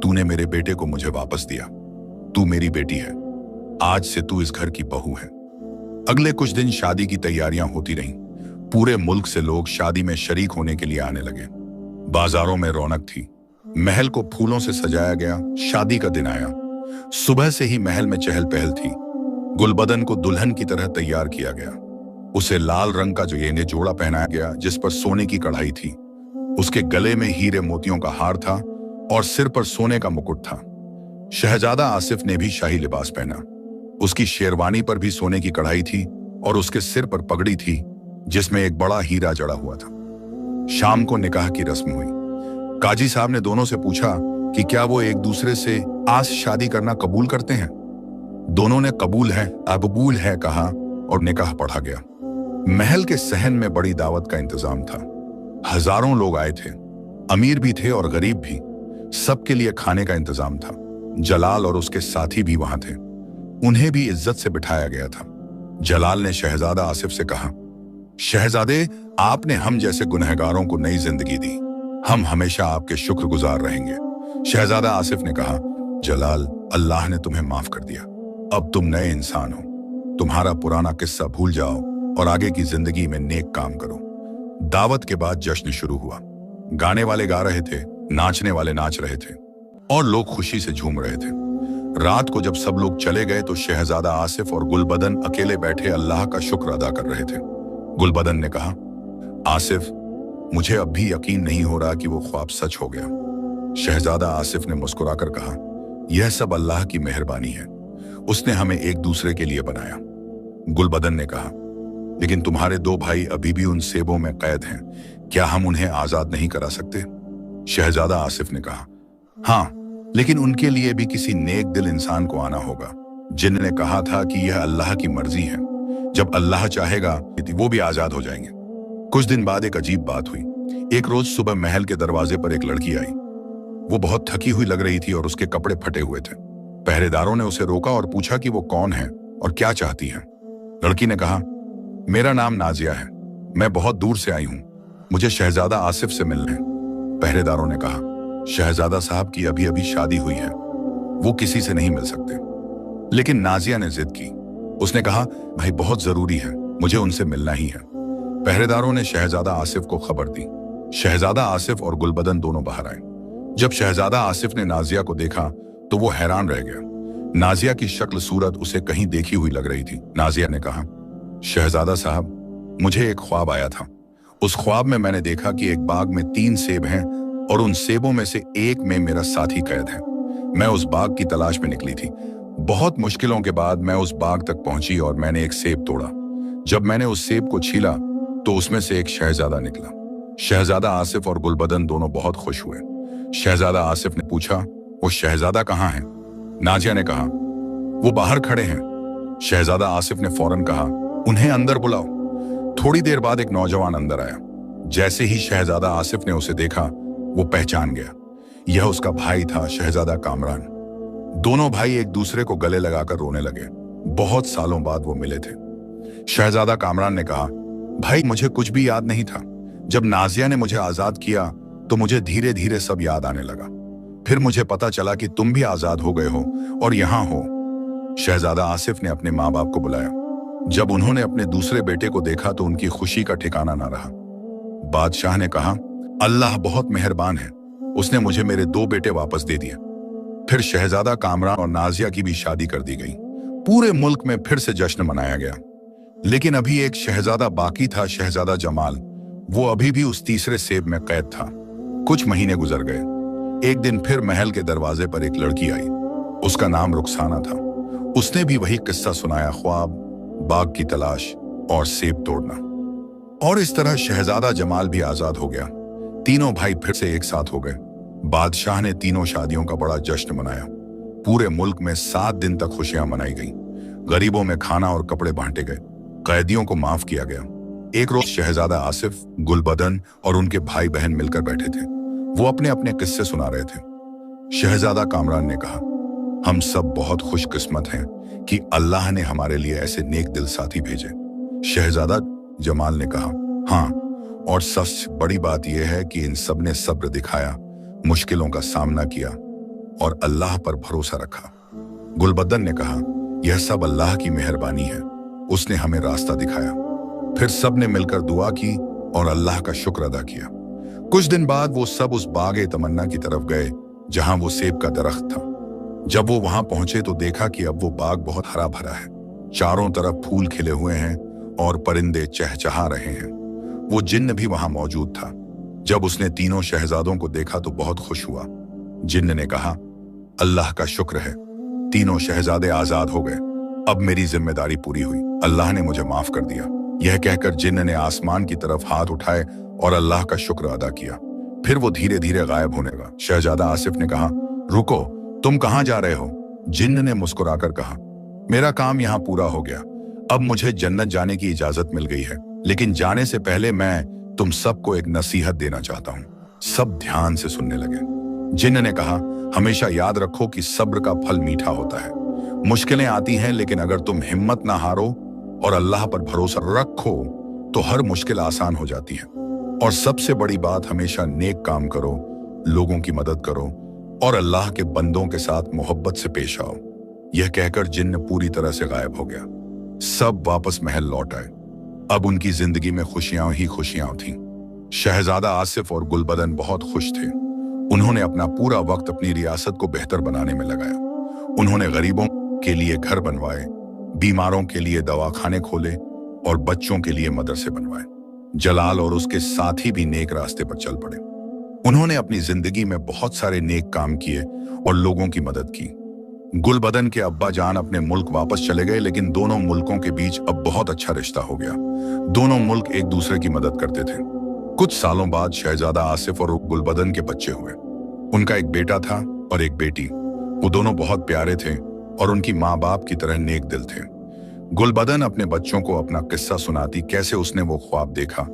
तूने मेरे बेटे को मुझे वापस दिया। तू मेरी बेटी है। आज से तू इस घर की बहू है। अगले कुछ दिन शादी की तैयारियां होती रहीं। पूरे मुल्क से लोग शादी में शरीक होने के लिए आने लगे। बाजारों में रौनक थी। महल को फूलों से सजाया गया। शादी का दिन आया। सुबह से ही महल में चहल पहल थी। गुलबदन को दुल्हन की तरह तैयार किया गया। उसे लाल रंग का जेने जोड़ा पहनाया गया जिस पर सोने की कढ़ाई थी। उसके गले में हीरे मोतियों का हार था और सिर पर सोने का मुकुट था। शहजादा आसिफ ने भी शाही लिबास पहना। उसकी शेरवानी पर भी सोने की कढ़ाई थी और उसके सिर पर पगड़ी थी जिसमें एक बड़ा हीरा जड़ा हुआ था। शाम को निकाह की रस्म हुई। काजी साहब ने दोनों से पूछा कि क्या वो एक दूसरे से आज शादी करना कबूल करते हैं। दोनों ने कबूल है, अबूल है कहा और निकाह पढ़ा गया। महल के सहन में बड़ी दावत का इंतजाम था। हजारों लोग आए थे। अमीर भी थे और गरीब भी, सबके लिए खाने का इंतजाम था। जलाल और उसके साथी भी वहां थे, उन्हें भी इज्जत से बिठाया गया था। जलाल ने शहजादा आसिफ से कहा, शहजादे, आपने हम जैसे गुनहगारों को नई जिंदगी दी, हम हमेशा आपके शुक्रगुजार रहेंगे। शहजादा आसिफ ने कहा, जलाल, अल्लाह ने तुम्हें माफ कर दिया, अब तुम नए इंसान हो। तुम्हारा पुराना किस्सा भूल जाओ और आगे की जिंदगी में नेक काम करो। दावत के बाद जश्न शुरू हुआ। गाने वाले गा रहे थे, नाचने वाले नाच रहे थे और लोग खुशी से झूम रहे थे। रात को जब सब लोग चले गए तो शहजादा आसिफ और गुलबदन अकेले बैठे अल्लाह का शुक्र अदा कर रहे थे। गुलबदन ने कहा, आसिफ, मुझे अब भी यकीन नहीं हो रहा कि वो ख्वाब सच हो गया। शहजादा आसिफ ने मुस्कुराकर कहा, यह सब अल्लाह की मेहरबानी है, उसने हमें एक दूसरे के लिए बनाया। गुलबदन ने कहा, लेकिन तुम्हारे दो भाई अभी भी उन सेबों में कैद हैं, क्या हम उन्हें आजाद नहीं करा सकते? शहजादा आसिफ ने कहा, हाँ, लेकिन उनके लिए भी किसी नेक दिल इंसान को आना होगा। जिन ने कहा था कि यह अल्लाह की मर्जी है, जब अल्लाह चाहेगा वो भी आजाद हो जाएंगे। कुछ दिन बाद एक अजीब बात हुई। एक रोज सुबह महल के दरवाजे पर एक लड़की आई। वो बहुत थकी हुई लग रही थी और उसके कपड़े फटे हुए थे। पहरेदारों ने उसे रोका और पूछा कि वो कौन है और क्या चाहती है। लड़की ने कहा, मेरा नाम नाजिया है, मैं बहुत दूर से आई हूं, मुझे शहजादा आसिफ से मिलना है। पहरेदारों ने कहा, शहजादा साहब की अभी अभी शादी हुई है, वो किसी से नहीं मिल सकते। लेकिन नाजिया ने जिद की। उसने कहा, भाई बहुत जरूरी है, मुझे उनसे मिलना ही है। पहरेदारों ने शहजादा आसिफ को खबर दी। शहजादा आसिफ और गुलबदन दोनों बाहर आए। जब शहजादा आसिफ ने नाजिया को देखा तो वो हैरान रह गया। नाजिया की शक्ल सूरत उसे कहीं देखी हुई लग रही थी। नाजिया ने कहा, शहजादा साहब, मुझे एक ख्वाब आया था। उस ख्वाब में मैंने देखा कि एक बाग में 3 सेब हैं और उन सेबों में से एक में मेरा साथी कैद है। मैं उस बाग की तलाश में निकली थी। बहुत मुश्किलों के बाद मैं उस बाग तक पहुंची और मैंने एक सेब तोड़ा। जब मैंने उस सेब को छीला तो उसमें से एक शहजादा निकला। शहजादा आसिफ और गुलबदन दोनों बहुत खुश हुए। शहजादा आसिफ ने पूछा, वो शहजादा कहाँ है? नाजिया ने कहा, वो बाहर खड़े हैं। शहजादा आसिफ ने फौरन कहा, उन्हें अंदर बुलाओ। थोड़ी देर बाद एक नौजवान अंदर आया। जैसे ही शहजादा आसिफ ने उसे देखा, वो पहचान गया। यह उसका भाई था, शहजादा कामरान। दोनों भाई एक दूसरे को गले लगाकर रोने लगे। बहुत सालों बाद वो मिले थे। शहजादा कामरान ने कहा, भाई, मुझे कुछ भी याद नहीं था। जब नाजिया ने मुझे आजाद किया तो मुझे धीरे धीरे सब याद आने लगा। फिर मुझे पता चला कि तुम भी आजाद हो गए हो और यहाँ हो। शहजादा आसिफ ने अपने माँ बाप को बुलाया। जब उन्होंने अपने दूसरे बेटे को देखा तो उनकी खुशी का ठिकाना ना रहा। बादशाह ने कहा, अल्लाह बहुत मेहरबान है, उसने मुझे मेरे 2 बेटे वापस दे दिए। फिर शहजादा कामरान और नाजिया की भी शादी कर दी गई। पूरे मुल्क में फिर से जश्न मनाया गया। लेकिन अभी एक शहजादा बाकी था, शहजादा जमाल। वो अभी भी उस तीसरे सेब में कैद था। कुछ महीने गुजर गए। एक दिन फिर महल के दरवाजे पर एक लड़की आई। उसका नाम रुखसाना था। उसने भी वही किस्सा सुनाया, ख्वाब, बाग की तलाश और सेब तोड़ना। और इस तरह शहजादा जमाल भी आजाद हो गया। तीनों भाई फिर से एक साथ हो गए। बादशाह ने तीनों शादियों का बड़ा जश्न मनाया। पूरे मुल्क में 7 दिन तक खुशियां मनाई गईं। गरीबों में खाना और कपड़े बांटे गए। कैदियों को माफ किया गया। एक रोज शहजादा आसिफ, गुलबदन और उनके भाई बहन मिलकर बैठे थे। वो अपने अपने किस्से सुना रहे थे। शहजादा कामरान ने कहा, हम सब बहुत खुशकिस्मत हैं कि अल्लाह ने हमारे लिए ऐसे नेक दिल साथी भेजे। शहजादा जमाल ने कहा, हाँ, और सबसे बड़ी बात यह है कि इन सब ने सब्र दिखाया, मुश्किलों का सामना किया और अल्लाह पर भरोसा रखा। गुलबदन ने कहा, यह सब अल्लाह की मेहरबानी है, उसने हमें रास्ता दिखाया। फिर सब ने मिलकर दुआ की और अल्लाह का शुक्र अदा किया। कुछ दिन बाद वो सब उस बागे तमन्ना की तरफ गए जहां वो सेब का दरख्त था। जब वो वहां पहुंचे तो देखा कि अब वो बाग बहुत हरा भरा है। चारों तरफ फूल खिले हुए हैं और परिंदे चहचहा रहे हैं। वो जिन्न भी वहां मौजूद था। जब उसने तीनों शहजादों को देखा तो बहुत खुश हुआ। जिन्न ने कहा, अल्लाह का शुक्र है, तीनों शहजादे आजाद हो गए। अब मेरी जिम्मेदारी पूरी हुई, अल्लाह ने मुझे माफ कर दिया। यह कहकर जिन्न ने आसमान की तरफ हाथ उठाए और अल्लाह का शुक्र अदा किया। फिर वो धीरे धीरे गायब होने लगा। शहजादा आसिफ ने कहा, रुको, तुम कहाँ जा रहे हो? जिन्न ने मुस्कुराकर कहा, मेरा काम यहाँ पूरा हो गया, अब मुझे जन्नत जाने की इजाजत मिल गई है। लेकिन जाने से पहले मैं तुम सबको एक नसीहत देना चाहता हूँ। सब ध्यान से सुनने लगे। जिन्न ने कहा, हमेशा याद रखो कि सब्र का फल मीठा होता है। मुश्किलें आती हैं, लेकिन अगर तुम हिम्मत ना हारो और अल्लाह पर भरोसा रखो तो हर मुश्किल आसान हो जाती है। और सबसे बड़ी बात, हमेशा नेक काम करो, लोगों की मदद करो और अल्लाह के बंदों के साथ मोहब्बत से पेश आओ। यह कहकर जिन्न पूरी तरह से गायब हो गया। सब वापस महल लौट आए। अब उनकी जिंदगी में खुशियां ही खुशियां थीं। शहजादा आसिफ और गुलबदन बहुत खुश थे। उन्होंने अपना पूरा वक्त अपनी रियासत को बेहतर बनाने में लगाया। उन्होंने गरीबों के लिए घर बनवाए, बीमारों के लिए दवाखाने खोले और बच्चों के लिए मदरसे बनवाए। जलाल और उसके साथी भी नेक रास्ते पर चल पड़े। उन्होंने अपनी जिंदगी में बहुत सारे नेक काम किए और लोगों की मदद की। गुलबदन के अब्बा जान अपने मुल्क वापस चले गए, लेकिन दोनों मुल्कों के बीच अब बहुत अच्छा रिश्ता हो गया। दोनों मुल्क एक दूसरे की मदद करते थे। कुछ सालों बाद शहजादा आसिफ और गुलबदन के बच्चे हुए। उनका एक बेटा था और एक बेटी। वो दोनों बहुत प्यारे थे और उनकी माँ बाप की तरह नेक दिल थे। गुलबदन अपने बच्चों को अपना किस्सा सुनाती, कैसे उसने वो ख्वाब देखा,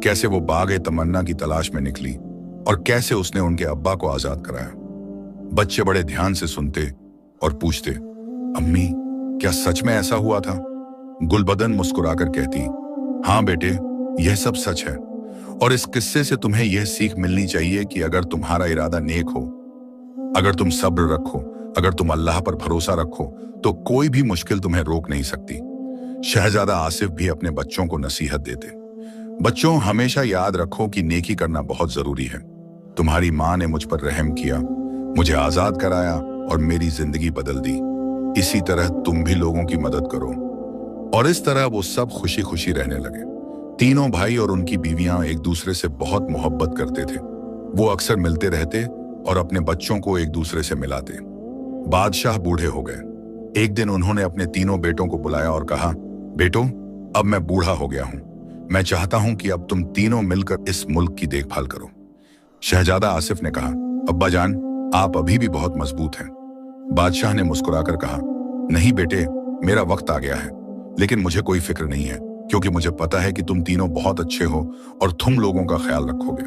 कैसे वो बागे तमन्ना की तलाश में निकली और कैसे उसने उनके अब्बा को आजाद कराया। बच्चे बड़े ध्यान से सुनते और पूछते, अम्मी, क्या सच में ऐसा हुआ था? गुलबदन मुस्कुराकर कहती, हाँ बेटे, यह सब सच है और इस किस्से से तुम्हें यह सीख मिलनी चाहिए कि अगर तुम्हारा इरादा नेक हो, अगर तुम सब्र रखो, अगर तुम अल्लाह पर भरोसा रखो तो कोई भी मुश्किल तुम्हें रोक नहीं सकती। शहजादा आसिफ भी अपने बच्चों को नसीहत देते, बच्चों, हमेशा याद रखो कि नेकी करना बहुत जरूरी है। तुम्हारी माँ ने मुझ पर रहम किया, मुझे आजाद कराया और मेरी जिंदगी बदल दी। इसी तरह तुम भी लोगों की मदद करो। और इस तरह वो सब खुशी खुशी रहने लगे। तीनों भाई और उनकी बीवियां एक दूसरे से बहुत मोहब्बत करते थे। वो अक्सर मिलते रहते और अपने बच्चों को एक दूसरे से मिलाते। बादशाह बूढ़े हो गए। एक दिन उन्होंने अपने तीनों बेटों को बुलाया और कहा, बेटो, अब मैं बूढ़ा हो गया हूं। मैं चाहता हूं कि अब तुम तीनों मिलकर इस मुल्क की देखभाल करो। शहजादा आसिफ ने कहा, अब्बा जान, आप अभी भी बहुत मजबूत हैं। बादशाह ने मुस्कुराकर कहा, नहीं बेटे, मेरा वक्त आ गया है, लेकिन मुझे कोई फिक्र नहीं है, क्योंकि मुझे पता है कि तुम तीनों बहुत अच्छे हो और तुम लोगों का ख्याल रखोगे।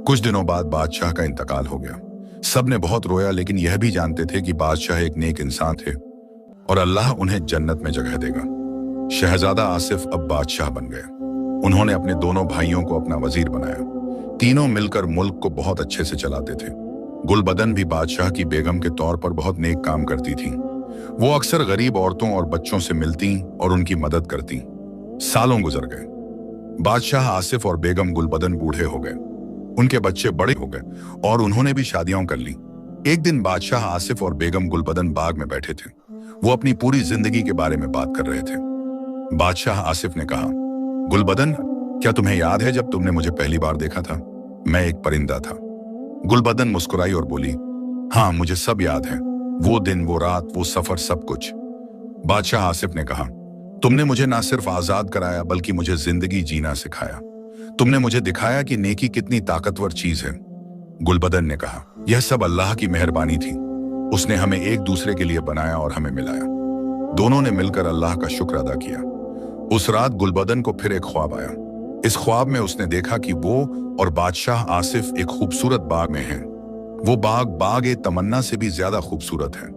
कुछ दिनों बाद बादशाह का इंतकाल हो गया। सब ने बहुत रोया, लेकिन यह भी जानते थे कि बादशाह एक नेक इंसान थे और अल्लाह उन्हें जन्नत में जगह देगा। शहजादा आसिफ अब बादशाह बन गए। उन्होंने अपने दोनों भाइयों को अपना वजीर बनाया। तीनों मिलकर मुल्क को बहुत अच्छे से चलाते थे। गुलबदन भी बादशाह की बेगम के तौर पर बहुत नेक काम करती थी। वो अक्सर गरीब औरतों और बच्चों से मिलती और उनकी मदद करती। सालों गुजर गए। बादशाह आसिफ और बेगम गुलबदन बूढ़े हो गए। उनके बच्चे बड़े हो गए और उन्होंने भी शादियां कर ली। एक दिन बादशाह आसिफ और बेगम गुलबदन बाग में बैठे थे। वो अपनी पूरी जिंदगी के बारे में बात कर रहे थे। बादशाह आसिफ ने कहा, गुलबदन, क्या तुम्हें याद है जब तुमने मुझे पहली बार देखा था? मैं एक परिंदा था। गुलबदन मुस्कुराई और बोली, हाँ, मुझे सब याद है। वो दिन, वो रात, वो सफर, सब कुछ। बादशाह आसिफ ने कहा, तुमने मुझे ना सिर्फ आजाद कराया बल्कि मुझे जिंदगी जीना सिखाया। तुमने मुझे दिखाया कि नेकी कितनी ताकतवर चीज है। गुलबदन ने कहा, यह सब अल्लाह की मेहरबानी थी। उसने हमें एक दूसरे के लिए बनाया और हमें मिलाया। दोनों ने मिलकर अल्लाह का शुक्र अदा किया। उस रात गुलबदन को फिर एक ख्वाब आया। इस ख्वाब में उसने देखा कि वो और बादशाह आसिफ एक खूबसूरत बाग में हैं। वो बाग तमन्ना से भी ज्यादा खूबसूरत है।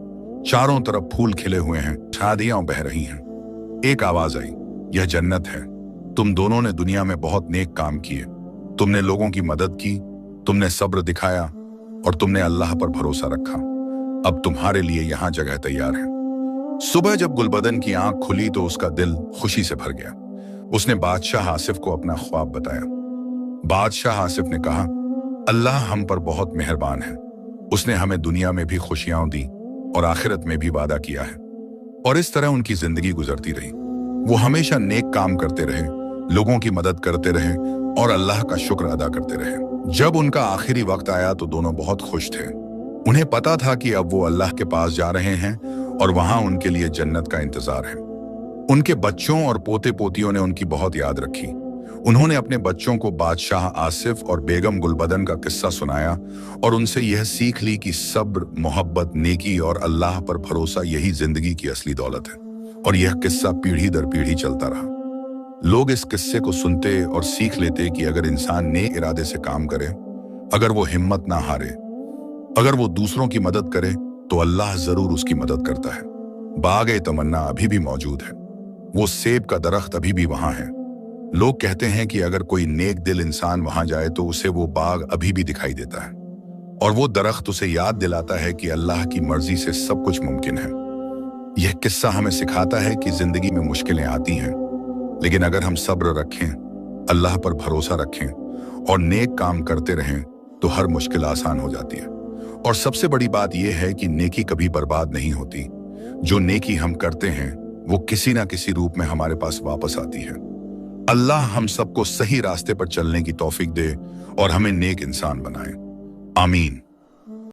चारों तरफ फूल खिले हुए हैं, शादियां बह रही हैं। एक आवाज आई, यह जन्नत है। तुम दोनों ने दुनिया में बहुत नेक काम किए। तुमने लोगों की मदद की, तुमने सब्र दिखाया और तुमने अल्लाह पर भरोसा रखा। अब तुम्हारे लिए यहाँ जगह तैयार है। सुबह जब गुलबदन की आंख खुली तो उसका दिल खुशी से भर गया। उसने बादशाह आसिफ को अपना ख्वाब बताया। बादशाह आसिफ ने कहा, अल्लाह हम पर बहुत मेहरबान है। उसने हमें दुनिया में भी खुशियां दी और आखिरत में भी वादा किया है। और इस तरह उनकी जिंदगी गुजरती रही। वो हमेशा नेक काम करते रहे, लोगों की मदद करते रहे और अल्लाह का शुक्र अदा करते रहे। जब उनका आखिरी वक्त आया तो दोनों बहुत खुश थे। उन्हें पता था कि अब वो अल्लाह के पास जा रहे हैं और वहां उनके लिए जन्नत का इंतजार है। उनके बच्चों और पोते पोतियों ने उनकी बहुत याद रखी। उन्होंने अपने बच्चों को बादशाह आसिफ और बेगम गुलबदन का किस्सा सुनाया और उनसे यह सीख ली कि सब्र, मोहब्बत, नेकी और अल्लाह पर भरोसा यही जिंदगी की असली दौलत है। और यह किस्सा पीढ़ी दर पीढ़ी चलता रहा। लोग इस किस्से को सुनते और सीख लेते कि अगर इंसान नेक इरादे से काम करे अगर वो हिम्मत ना हारे, अगर वो दूसरों की मदद करे, तो अल्लाह जरूर उसकी मदद करता है। बाग तमन्ना अभी भी मौजूद है, वो सेब का दरख्त अभी भी वहां है। लोग कहते हैं कि अगर कोई नेक दिल इंसान वहां जाए तो उसे वो बाग अभी भी दिखाई देता है, और वो दरख्त उसे याद दिलाता है कि अल्लाह की मर्जी से सब कुछ मुमकिन है। यह किस्सा हमें सिखाता है कि जिंदगी में मुश्किलें आती हैं, लेकिन अगर हम सब्र रखें, अल्लाह पर भरोसा रखें और नेक काम करते रहें तो हर मुश्किल आसान हो जाती है। और सबसे बड़ी बात यह है कि नेकी कभी बर्बाद नहीं होती। जो नेकी हम करते हैं वो किसी ना किसी रूप में हमारे पास वापस आती है। अल्लाह हम सबको सही रास्ते पर चलने की तौफीक दे और हमें नेक इंसान बनाए। आमीन।